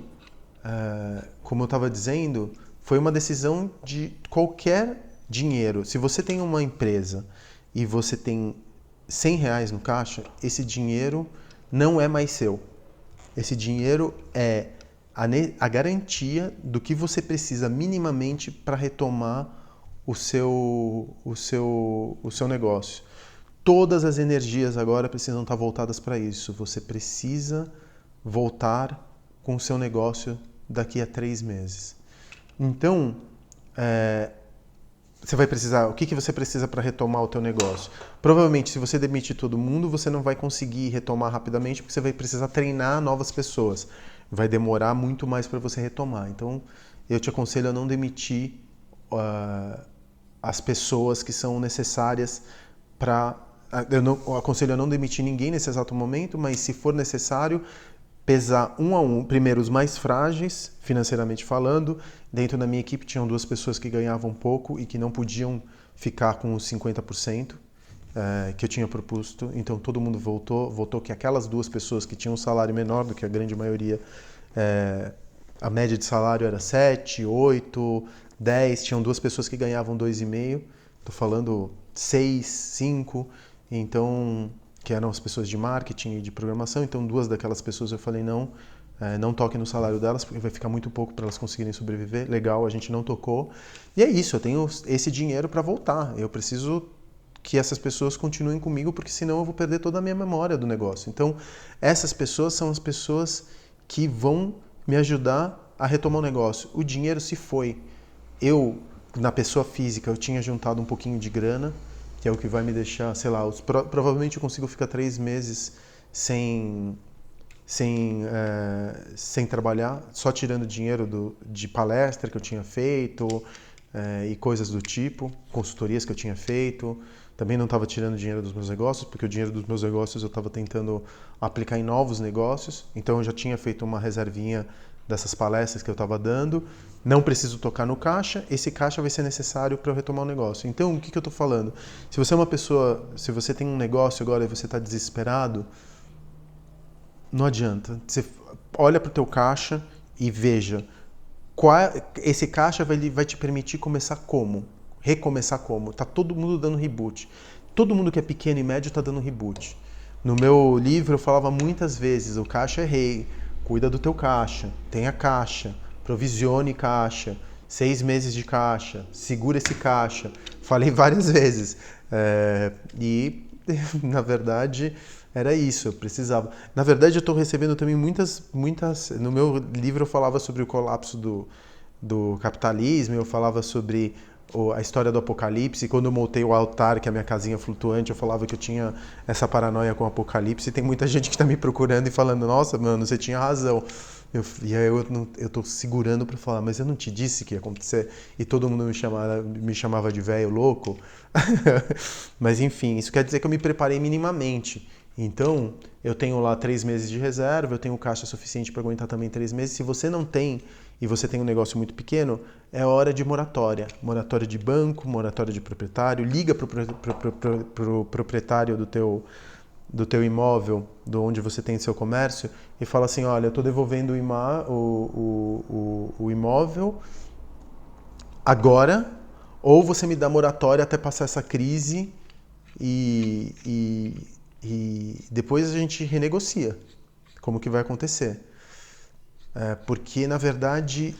como eu estava dizendo, foi uma decisão de qualquer dinheiro. Se você tem uma empresa e você tem R$ 100 no caixa, esse dinheiro não é mais seu. Esse dinheiro é a garantia do que você precisa minimamente para retomar o seu negócio. Todas as energias agora precisam estar voltadas para isso. Você precisa voltar com o seu negócio daqui a 3 meses. Então, você vai precisar, o que você precisa para retomar o teu negócio? Provavelmente, se você demitir todo mundo, você não vai conseguir retomar rapidamente, porque você vai precisar treinar novas pessoas. Vai demorar muito mais para você retomar. Então, eu te aconselho a não demitir as pessoas que são necessárias para... Eu aconselho a não demitir ninguém nesse exato momento, mas se for necessário, pesar um a um, primeiro os mais frágeis, financeiramente falando. Dentro da minha equipe tinham 2 pessoas que ganhavam pouco e que não podiam ficar com os 50% que eu tinha proposto. Então todo mundo voltou que aquelas 2 pessoas que tinham um salário menor do que a grande maioria, a média de salário era 7, 8, 10, tinham 2 pessoas que ganhavam 2,5, estou falando 6, 5, então, que eram as pessoas de marketing e de programação. Então 2 daquelas pessoas eu falei não toque no salário delas, porque vai ficar muito pouco para elas conseguirem sobreviver. Legal, a gente não tocou. E é isso, eu tenho esse dinheiro para voltar. Eu preciso que essas pessoas continuem comigo, porque senão eu vou perder toda a minha memória do negócio. Então, essas pessoas são as pessoas que vão me ajudar a retomar o negócio. O dinheiro se foi. Eu, na pessoa física, eu tinha juntado um pouquinho de grana, que é o que vai me deixar, sei lá, provavelmente eu consigo ficar 3 meses sem trabalhar, só tirando dinheiro de palestra que eu tinha feito e coisas do tipo, consultorias que eu tinha feito. Também não estava tirando dinheiro dos meus negócios, porque o dinheiro dos meus negócios eu estava tentando aplicar em novos negócios. Então eu já tinha feito uma reservinha dessas palestras que eu estava dando. Não preciso tocar no caixa, esse caixa vai ser necessário para eu retomar o negócio. Então, o que eu estou falando? Se você é uma pessoa, se você tem um negócio agora e você está desesperado, não adianta. Você olha para o teu caixa e veja, esse caixa vai te permitir começar como? Recomeçar como? Tá todo mundo dando reboot. Todo mundo que é pequeno e médio está dando reboot. No meu livro eu falava muitas vezes, o caixa é rei, cuida do teu caixa, tenha caixa, provisione caixa, 6 meses de caixa, segura esse caixa. Falei várias vezes. E, na verdade, era isso, eu precisava. Na verdade, eu estou recebendo também muitas... No meu livro eu falava sobre o colapso do capitalismo, eu falava sobre a história do apocalipse. Quando eu montei o altar, que é a minha casinha flutuante, eu falava que eu tinha essa paranoia com o apocalipse. E tem muita gente que está me procurando e falando, nossa, mano, você tinha razão. E aí eu tô segurando para falar, mas eu não te disse que ia acontecer? E todo mundo me chamava de velho louco. Mas enfim, isso quer dizer que eu me preparei minimamente. Então, eu tenho lá 3 meses de reserva, eu tenho caixa suficiente para aguentar também 3 meses. Se você não tem, e você tem um negócio muito pequeno, é hora de moratória. Moratória de banco, moratória de proprietário. Liga pro proprietário do teu imóvel, de onde você tem seu comércio, e fala assim, olha, eu estou devolvendo o imóvel agora, ou você me dá moratória até passar essa crise e depois a gente renegocia como que vai acontecer. Porque, na verdade,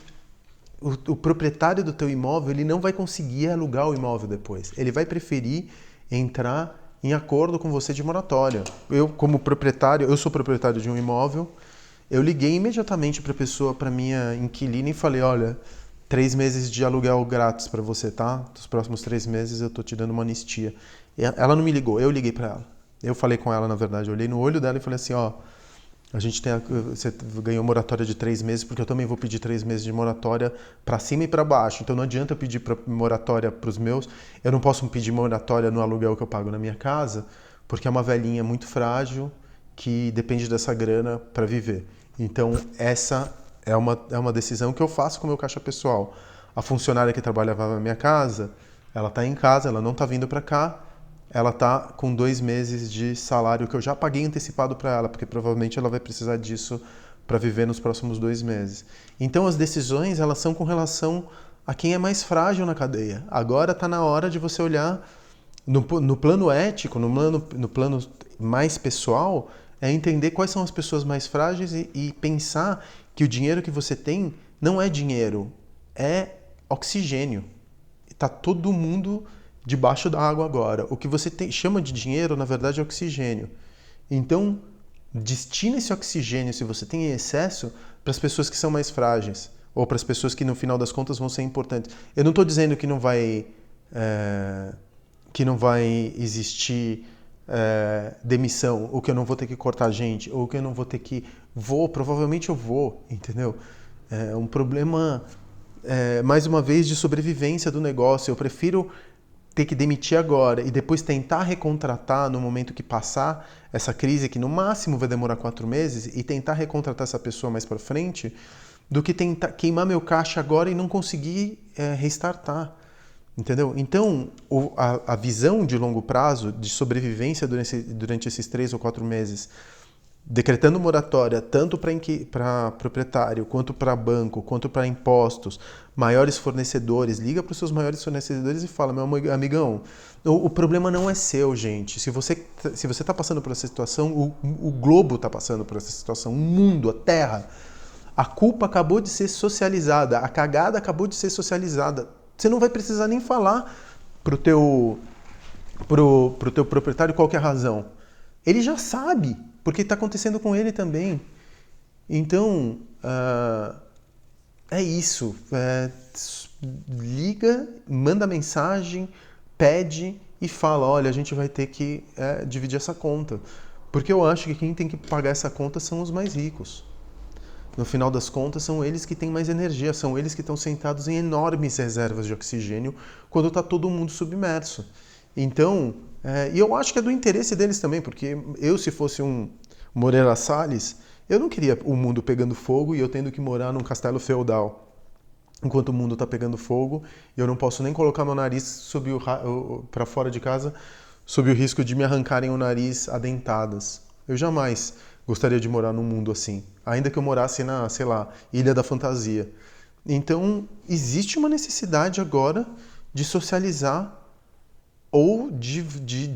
o proprietário do teu imóvel ele não vai conseguir alugar o imóvel depois. Ele vai preferir entrar em acordo com você de moratória. Eu, como proprietário, eu sou proprietário de um imóvel, eu liguei imediatamente para a pessoa, para minha inquilina, e falei, olha, 3 meses de aluguel grátis para você, tá? Dos próximos 3 meses eu tô te dando uma anistia. Ela não me ligou, eu liguei para ela. Eu falei com ela, na verdade, eu olhei no olho dela e falei assim, ó, você ganhou moratória de 3 meses, porque eu também vou pedir 3 meses de moratória para cima e para baixo. Então não adianta eu pedir moratória para os meus. Eu não posso pedir moratória no aluguel que eu pago na minha casa, porque é uma velhinha muito frágil que depende dessa grana para viver. Então essa é uma decisão que eu faço com o meu caixa pessoal. A funcionária que trabalhava na minha casa, Ela está em casa, ela não está vindo para cá, ela está com 2 meses de salário que eu já paguei antecipado para ela, porque provavelmente ela vai precisar disso para viver nos próximos 2 meses. Então as decisões, elas são com relação a quem é mais frágil na cadeia. Agora está na hora de você olhar no plano ético, no plano mais pessoal, é entender quais são as pessoas mais frágeis e pensar que o dinheiro que você tem não é dinheiro, é oxigênio. Está todo mundo debaixo da água agora. O que você chama de dinheiro, na verdade, é oxigênio. Então, destine esse oxigênio, se você tem em excesso, para as pessoas que são mais frágeis, ou para as pessoas que, no final das contas, vão ser importantes. Eu não estou dizendo que não vai existir demissão, ou que eu não vou ter que cortar gente, ou que eu não vou ter que... provavelmente eu vou, entendeu? É um problema, mais uma vez, de sobrevivência do negócio. Eu prefiro ter que demitir agora e depois tentar recontratar no momento que passar essa crise, que no máximo vai demorar 4 meses, e tentar recontratar essa pessoa mais para frente, do que tentar queimar meu caixa agora e não conseguir restartar. Entendeu? Então, a visão de longo prazo, de sobrevivência durante esses 3 ou 4 meses, decretando moratória tanto para proprietário, quanto para banco, quanto para impostos, maiores fornecedores, liga para os seus maiores fornecedores e fala, meu amigão, o problema não é seu, gente. Se você está passando por essa situação, o globo está passando por essa situação, o mundo, a Terra. A culpa acabou de ser socializada, a cagada acabou de ser socializada. Você não vai precisar nem falar pro teu proprietário qual que é a razão. Ele já sabe, porque está acontecendo com ele também. Então, é isso. Liga, manda mensagem, pede e fala, olha, a gente vai ter que dividir essa conta. Porque eu acho que quem tem que pagar essa conta são os mais ricos. No final das contas, são eles que têm mais energia, são eles que estão sentados em enormes reservas de oxigênio quando está todo mundo submerso. Então, e eu acho que é do interesse deles também, porque eu, se fosse um Moreira Salles, eu não queria o mundo pegando fogo e eu tendo que morar num castelo feudal, enquanto o mundo está pegando fogo, e eu não posso nem colocar meu nariz para fora de casa, sob o risco de me arrancarem o nariz a dentadas. Eu jamais gostaria de morar num mundo assim, ainda que eu morasse na, sei lá, Ilha da Fantasia. Então, existe uma necessidade agora de socializar ou de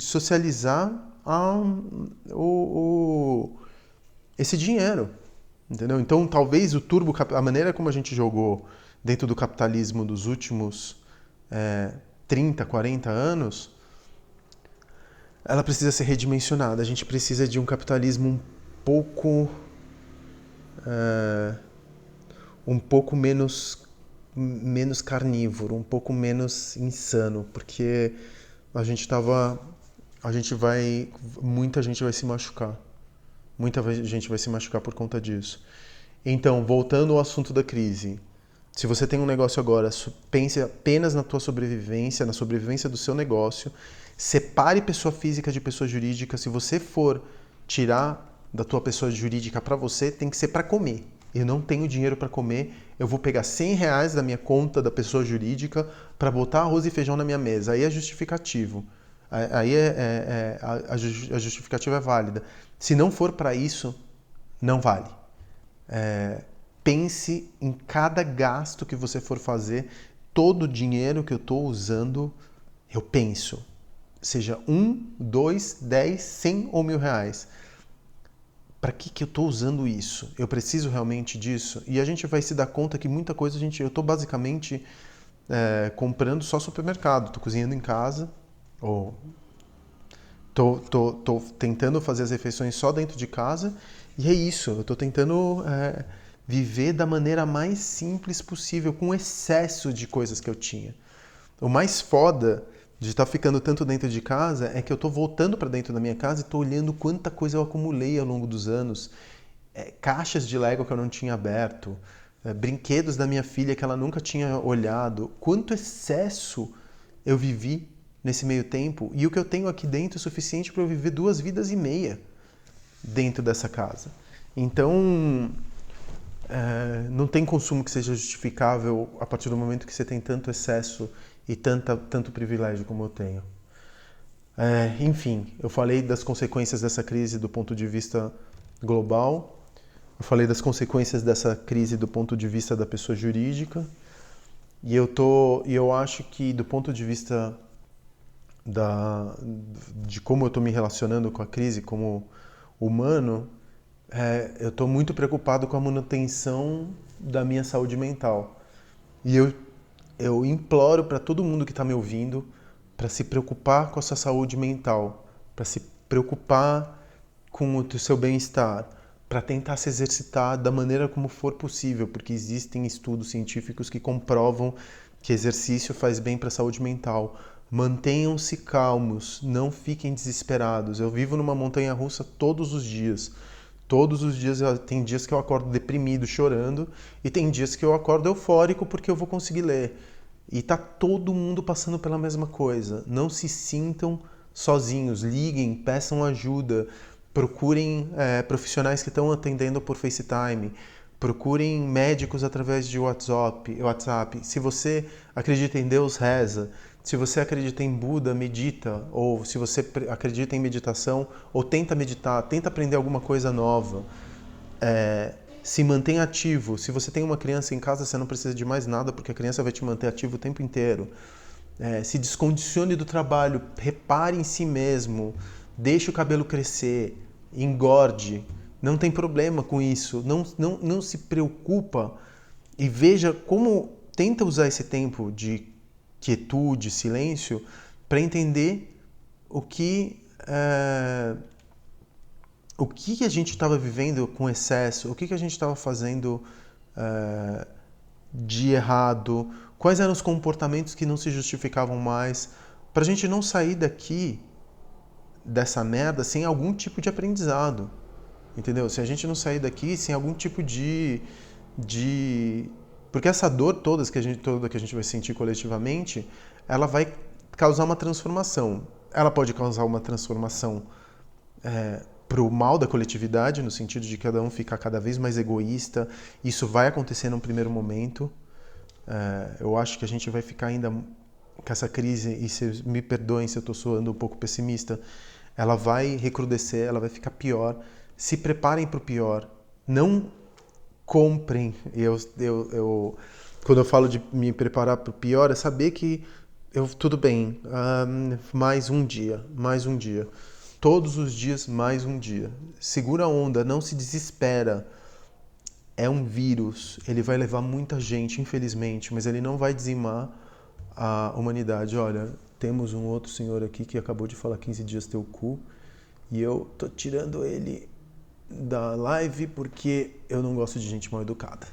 socializar esse dinheiro, entendeu? Então, talvez a maneira como a gente jogou dentro do capitalismo dos últimos 30, 40 anos, ela precisa ser redimensionada. A gente precisa de um capitalismo um pouco menos carnívoro, um pouco menos insano, porque muita gente vai se machucar. Muita gente vai se machucar por conta disso. Então, voltando ao assunto da crise, se você tem um negócio agora, pense apenas na tua sobrevivência, na sobrevivência do seu negócio, separe pessoa física de pessoa jurídica. Se você for tirar da tua pessoa jurídica para você, tem que ser para comer. Eu não tenho dinheiro para comer, eu vou pegar R$100 da minha conta da pessoa jurídica para botar arroz e feijão na minha mesa. Aí é justificativo. Aí a justificativa é válida. Se não for para isso, não vale. Pense em cada gasto que você for fazer, todo o dinheiro que eu estou usando, eu penso. Seja 1, 2, 10, 100 ou R$1.000. Para que eu estou usando isso? Eu preciso realmente disso? E a gente vai se dar conta que muita coisa eu estou basicamente comprando só supermercado. Estou cozinhando em casa, ou tô tentando fazer as refeições só dentro de casa, e é isso. Eu estou tentando viver da maneira mais simples possível, com excesso de coisas que eu tinha. O mais foda de estar ficando tanto dentro de casa é que eu estou voltando para dentro da minha casa e estou olhando quanta coisa eu acumulei ao longo dos anos. Caixas de Lego que eu não tinha aberto, brinquedos da minha filha que ela nunca tinha olhado. Quanto excesso eu vivi nesse meio tempo, e o que eu tenho aqui dentro é suficiente para eu viver 2 vidas e meia dentro dessa casa. Então, não tem consumo que seja justificável a partir do momento que você tem tanto excesso e tanto privilégio como eu tenho. Enfim, eu falei das consequências dessa crise do ponto de vista global, eu falei das consequências dessa crise do ponto de vista da pessoa jurídica, e eu acho que do ponto de vista de como eu estou me relacionando com a crise como humano, eu estou muito preocupado com a manutenção da minha saúde mental. E eu imploro para todo mundo que está me ouvindo para se preocupar com a sua saúde mental, para se preocupar com o seu bem-estar, para tentar se exercitar da maneira como for possível, porque existem estudos científicos que comprovam que exercício faz bem para a saúde mental. Mantenham-se calmos, não fiquem desesperados. Eu vivo numa montanha-russa todos os dias. Todos os dias, tem dias que eu acordo deprimido, chorando, e tem dias que eu acordo eufórico porque eu vou conseguir ler. E tá todo mundo passando pela mesma coisa. Não se sintam sozinhos, liguem, peçam ajuda, procurem profissionais que estão atendendo por FaceTime, procurem médicos através de WhatsApp. Se você acredita em Deus, reza. Se você acredita em Buda, medita. Ou se você acredita em meditação, ou tenta meditar, tenta aprender alguma coisa nova. Se mantém ativo. Se você tem uma criança em casa, você não precisa de mais nada, porque a criança vai te manter ativo o tempo inteiro. Se descondicione do trabalho, repare em si mesmo, deixe o cabelo crescer, engorde. Não tem problema com isso. Não se preocupa e veja como tenta usar esse tempo de quietude, silêncio, para entender o que a gente estava vivendo com excesso, o que a gente estava fazendo de errado, quais eram os comportamentos que não se justificavam mais, para a gente não sair dessa merda sem algum tipo de aprendizado, entendeu? Se a gente não sair daqui sem algum tipo de porque essa dor toda que a gente vai sentir coletivamente, ela vai causar uma transformação. Ela pode causar uma transformação para o mal da coletividade, no sentido de cada um ficar cada vez mais egoísta. Isso vai acontecer num primeiro momento. Eu acho que a gente vai ficar ainda com essa crise, e me perdoem se eu estou soando um pouco pessimista, ela vai recrudescer, ela vai ficar pior. Se preparem para o pior. Não comprem. Quando eu falo de me preparar para o pior, é saber que tudo bem, mais um dia. Todos os dias, mais um dia. Segura a onda, não se desespera. É um vírus, ele vai levar muita gente, infelizmente, mas ele não vai dizimar a humanidade. Olha, temos um outro senhor aqui que acabou de falar 15 dias teu cu, e eu tô tirando ele da live porque eu não gosto de gente mal educada.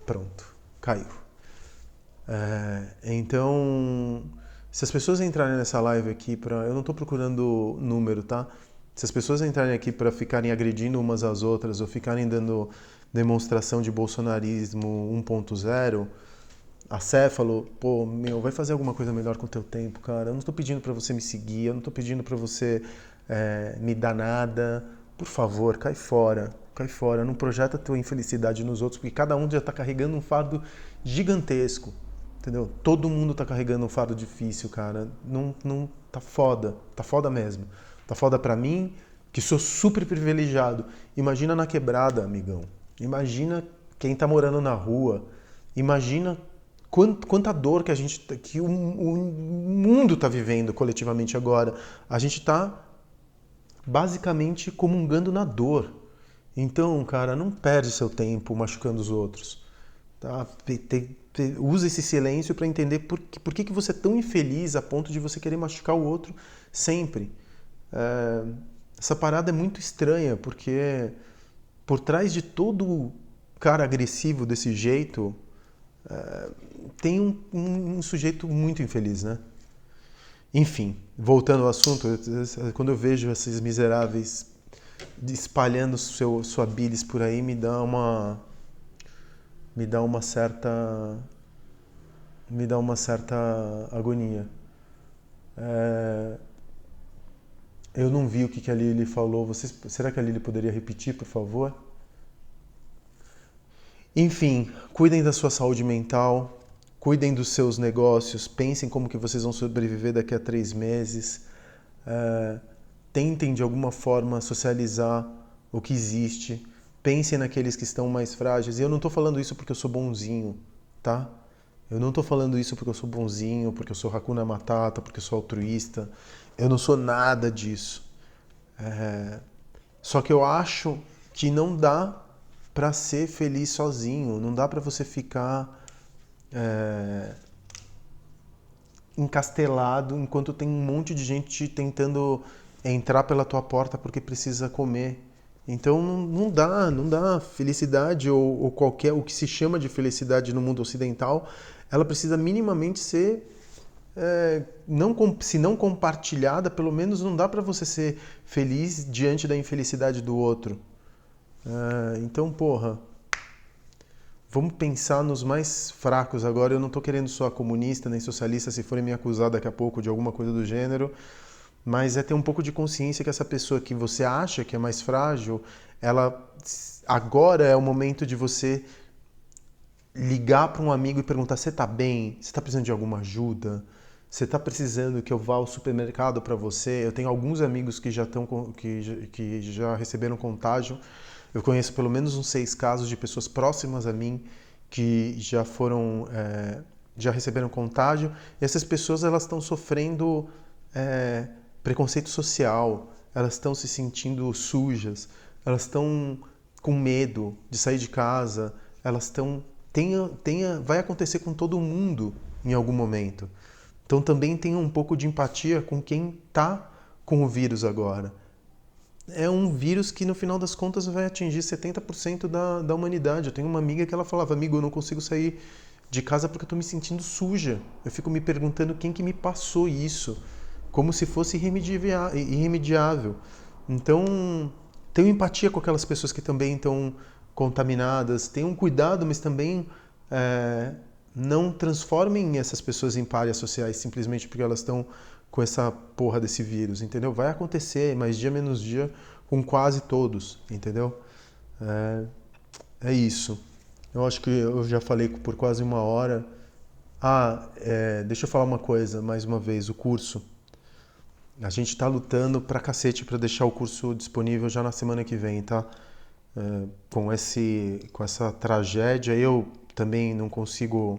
Pronto, caiu. Então, se as pessoas entrarem nessa live aqui eu não estou procurando número, tá? Se as pessoas entrarem aqui para ficarem agredindo umas às outras ou ficarem dando demonstração de bolsonarismo 1.0, acéfalo, vai fazer alguma coisa melhor com o teu tempo, cara. Eu não estou pedindo para você me seguir, eu não estou pedindo para você me dar nada. Por favor, cai fora. Não projeta a tua infelicidade nos outros, porque cada um já está carregando um fardo gigantesco, entendeu? Todo mundo está carregando um fardo difícil, cara. Não tá foda mesmo. Tá foda pra mim, que sou super privilegiado. Imagina na quebrada, amigão. Imagina quem tá morando na rua. Imagina quanta dor que o mundo tá vivendo coletivamente agora. A gente tá basicamente comungando na dor. Então, cara, não perde seu tempo machucando os outros. Tá? Usa esse silêncio para entender por que você é tão infeliz a ponto de você querer machucar o outro sempre. Essa parada é muito estranha, porque por trás de todo cara agressivo desse jeito, tem um sujeito muito infeliz, né? Enfim, voltando ao assunto, quando eu vejo esses miseráveis espalhando sua bilis por aí, me dá uma certa agonia. Eu não vi o que a Lili falou. Será que a Lili poderia repetir, por favor? Enfim, cuidem da sua saúde mental, cuidem dos seus negócios, pensem como que vocês vão sobreviver daqui a 3 meses, tentem de alguma forma socializar o que existe, pensem naqueles que estão mais frágeis. E eu não estou falando isso porque eu sou bonzinho, tá? Eu não estou falando isso porque eu sou bonzinho, porque eu sou Hakuna Matata, porque eu sou altruísta. Eu não sou nada disso. Só que eu acho que não dá para ser feliz sozinho, não dá para você ficar encastelado enquanto tem um monte de gente tentando entrar pela tua porta porque precisa comer. Então não dá. Felicidade ou qualquer o que se chama de felicidade no mundo ocidental, ela precisa minimamente ser se não compartilhada, pelo menos não dá para você ser feliz diante da infelicidade do outro. Então, porra, vamos pensar nos mais fracos agora. Eu não estou querendo soar comunista nem socialista, se forem me acusar daqui a pouco de alguma coisa do gênero, mas é ter um pouco de consciência que essa pessoa que você acha que é mais frágil, ela agora é o momento de você ligar para um amigo e perguntar: você está bem? Você está precisando de alguma ajuda? Você está precisando que eu vá ao supermercado para você? Eu tenho alguns amigos que que já receberam contágio. Eu conheço pelo menos uns 6 casos de pessoas próximas a mim que já receberam contágio. E essas pessoas, elas estão sofrendo preconceito social, elas estão se sentindo sujas, elas estão com medo de sair de casa, elas estão... vai acontecer com todo mundo em algum momento. Então também tenha um pouco de empatia com quem está com o vírus agora. É um vírus que no final das contas vai atingir 70% da humanidade. Eu tenho uma amiga que ela falava: amigo, eu não consigo sair de casa porque eu estou me sentindo suja. Eu fico me perguntando quem que me passou isso, como se fosse irremediável. Então, tenham empatia com aquelas pessoas que também estão contaminadas, tenham cuidado, mas também não transformem essas pessoas em párias sociais simplesmente porque elas estão com essa porra desse vírus, entendeu? Vai acontecer, mais dia menos dia, com quase todos, entendeu? É isso. Eu acho que eu já falei por quase 1 hora. Deixa eu falar uma coisa, mais uma vez, o curso. A gente tá lutando pra cacete pra deixar o curso disponível já na semana que vem, tá? Com essa tragédia, eu também não consigo...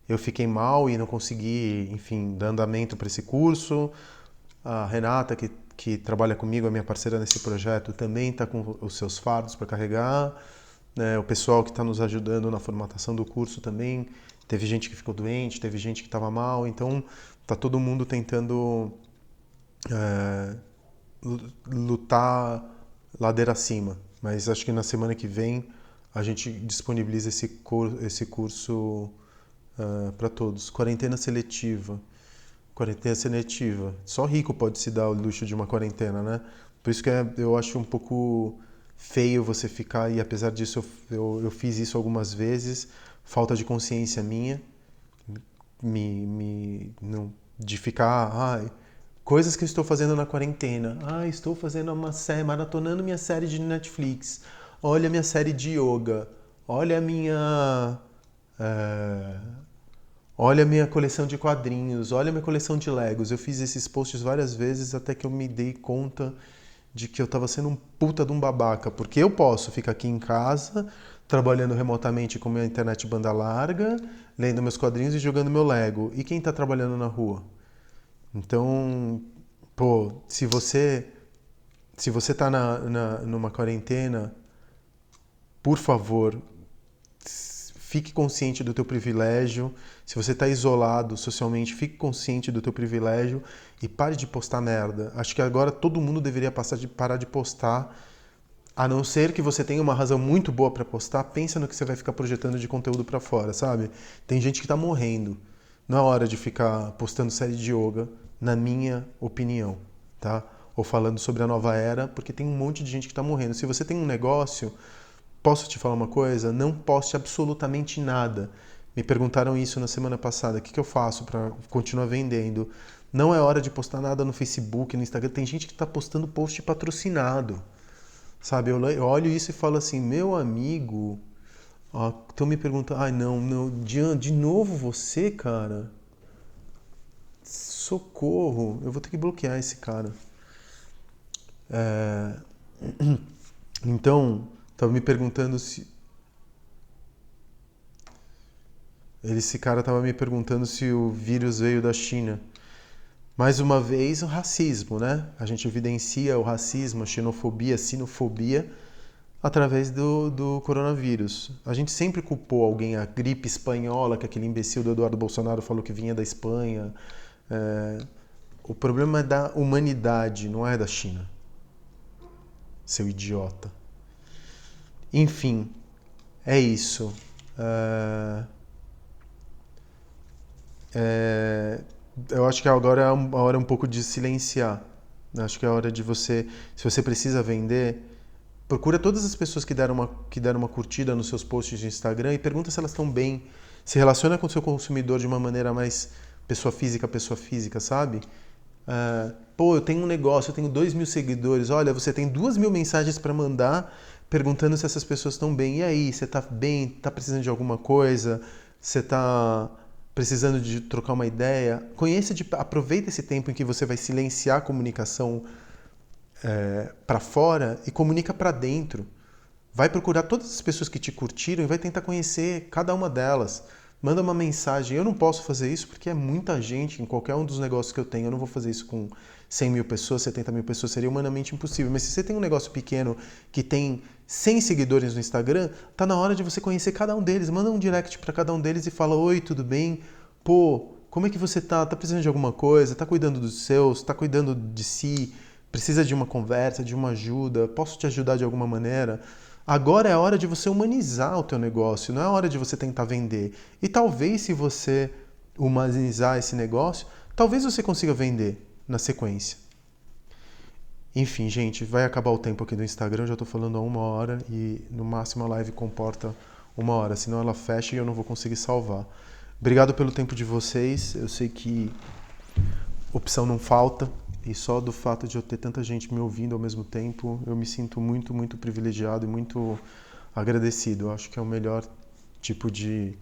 Eu fiquei mal e não consegui, enfim, dar andamento para esse curso. A Renata, que trabalha comigo, a minha parceira nesse projeto, também está com os seus fardos para carregar. O pessoal que está nos ajudando na formatação do curso também. Teve gente que ficou doente, teve gente que estava mal. Então, está todo mundo tentando lutar ladeira acima. Mas acho que na semana que vem a gente disponibiliza esse curso para todos. Quarentena seletiva. Quarentena seletiva. Só rico pode se dar o luxo de uma quarentena, né? Por isso que eu acho um pouco feio você ficar, e apesar disso eu fiz isso algumas vezes, falta de consciência minha, de ficar, coisas que eu estou fazendo na quarentena. Estou fazendo uma série, maratonando minha série de Netflix. Olha a minha série de yoga. Olha a minha... Olha a minha coleção de quadrinhos, olha a minha coleção de Legos. Eu fiz esses posts várias vezes até que eu me dei conta de que eu estava sendo um puta de um babaca. Porque eu posso ficar aqui em casa, trabalhando remotamente com minha internet banda larga, lendo meus quadrinhos e jogando meu Lego. E quem está trabalhando na rua? Então, se você está numa quarentena, por favor, fique consciente do teu privilégio. Se você está isolado socialmente, fique consciente do teu privilégio e pare de postar merda. Acho que agora todo mundo deveria parar de postar, a não ser que você tenha uma razão muito boa para postar. Pensa no que você vai ficar projetando de conteúdo para fora, sabe? Tem gente que está morrendo. Não é hora de ficar postando série de yoga, na minha opinião, tá? Ou falando sobre a nova era, porque tem um monte de gente que está morrendo. Se você tem um negócio... Posso te falar uma coisa? Não poste absolutamente nada. Me perguntaram isso na semana passada. O que eu faço para continuar vendendo? Não é hora de postar nada no Facebook, no Instagram. Tem gente que está postando post patrocinado. Sabe? Eu olho isso e falo assim, meu amigo, Estão me perguntando. Ai, não, não. Jean, de novo você, cara? Socorro. Eu vou ter que bloquear esse cara. É, Então, tava me perguntando se. Esse cara tava me perguntando se o vírus veio da China. Mais uma vez, o racismo, né? A gente evidencia o racismo, a xenofobia, a sinofobia através do coronavírus. A gente sempre culpou alguém, a gripe espanhola, que aquele imbecil do Eduardo Bolsonaro falou que vinha da Espanha. O problema é da humanidade, não é da China, seu idiota. Enfim, é isso. É, é, eu acho que agora é a hora um pouco de silenciar. Acho que é a hora de você, se você precisa vender, procura todas as pessoas que deram uma curtida nos seus posts de Instagram e pergunta se elas estão bem. Se relaciona com o seu consumidor de uma maneira mais pessoa física, sabe? Pô, eu tenho um negócio, eu tenho 2.000 seguidores. Olha, você tem 2.000 mensagens para mandar perguntando se essas pessoas estão bem. E aí, você tá bem? Tá precisando de alguma coisa? Você tá precisando de trocar uma ideia? Aproveita esse tempo em que você vai silenciar a comunicação para fora e comunica para dentro. Vai procurar todas as pessoas que te curtiram e vai tentar conhecer cada uma delas. Manda uma mensagem. Eu não posso fazer isso porque é muita gente em qualquer um dos negócios que eu tenho. Eu não vou fazer isso com 100 mil pessoas, 70 mil pessoas. Seria humanamente impossível. Mas se você tem um negócio pequeno que tem 100 seguidores no Instagram, tá na hora de você conhecer cada um deles. Manda um direct para cada um deles e fala: oi, tudo bem? Pô, como é que você tá? Tá precisando de alguma coisa? Tá cuidando dos seus? Tá cuidando de si? Precisa de uma conversa, de uma ajuda? Posso te ajudar de alguma maneira? Agora é a hora de você humanizar o teu negócio, não é a hora de você tentar vender. E talvez se você humanizar esse negócio, talvez você consiga vender na sequência. Enfim, gente, vai acabar o tempo aqui do Instagram, eu já estou falando há 1 hora e no máximo a live comporta 1 hora, senão ela fecha e eu não vou conseguir salvar. Obrigado pelo tempo de vocês, eu sei que opção não falta, e só do fato de eu ter tanta gente me ouvindo ao mesmo tempo, eu me sinto muito, muito privilegiado e muito agradecido. Eu acho que é o melhor tipo de...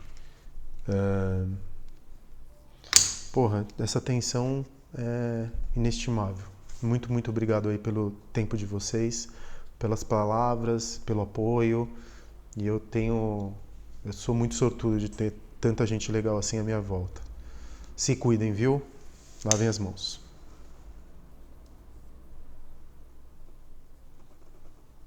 essa atenção é inestimável. Muito, muito obrigado aí pelo tempo de vocês, pelas palavras, pelo apoio. E eu sou muito sortudo de ter tanta gente legal assim à minha volta. Se cuidem, viu? Lavem as mãos.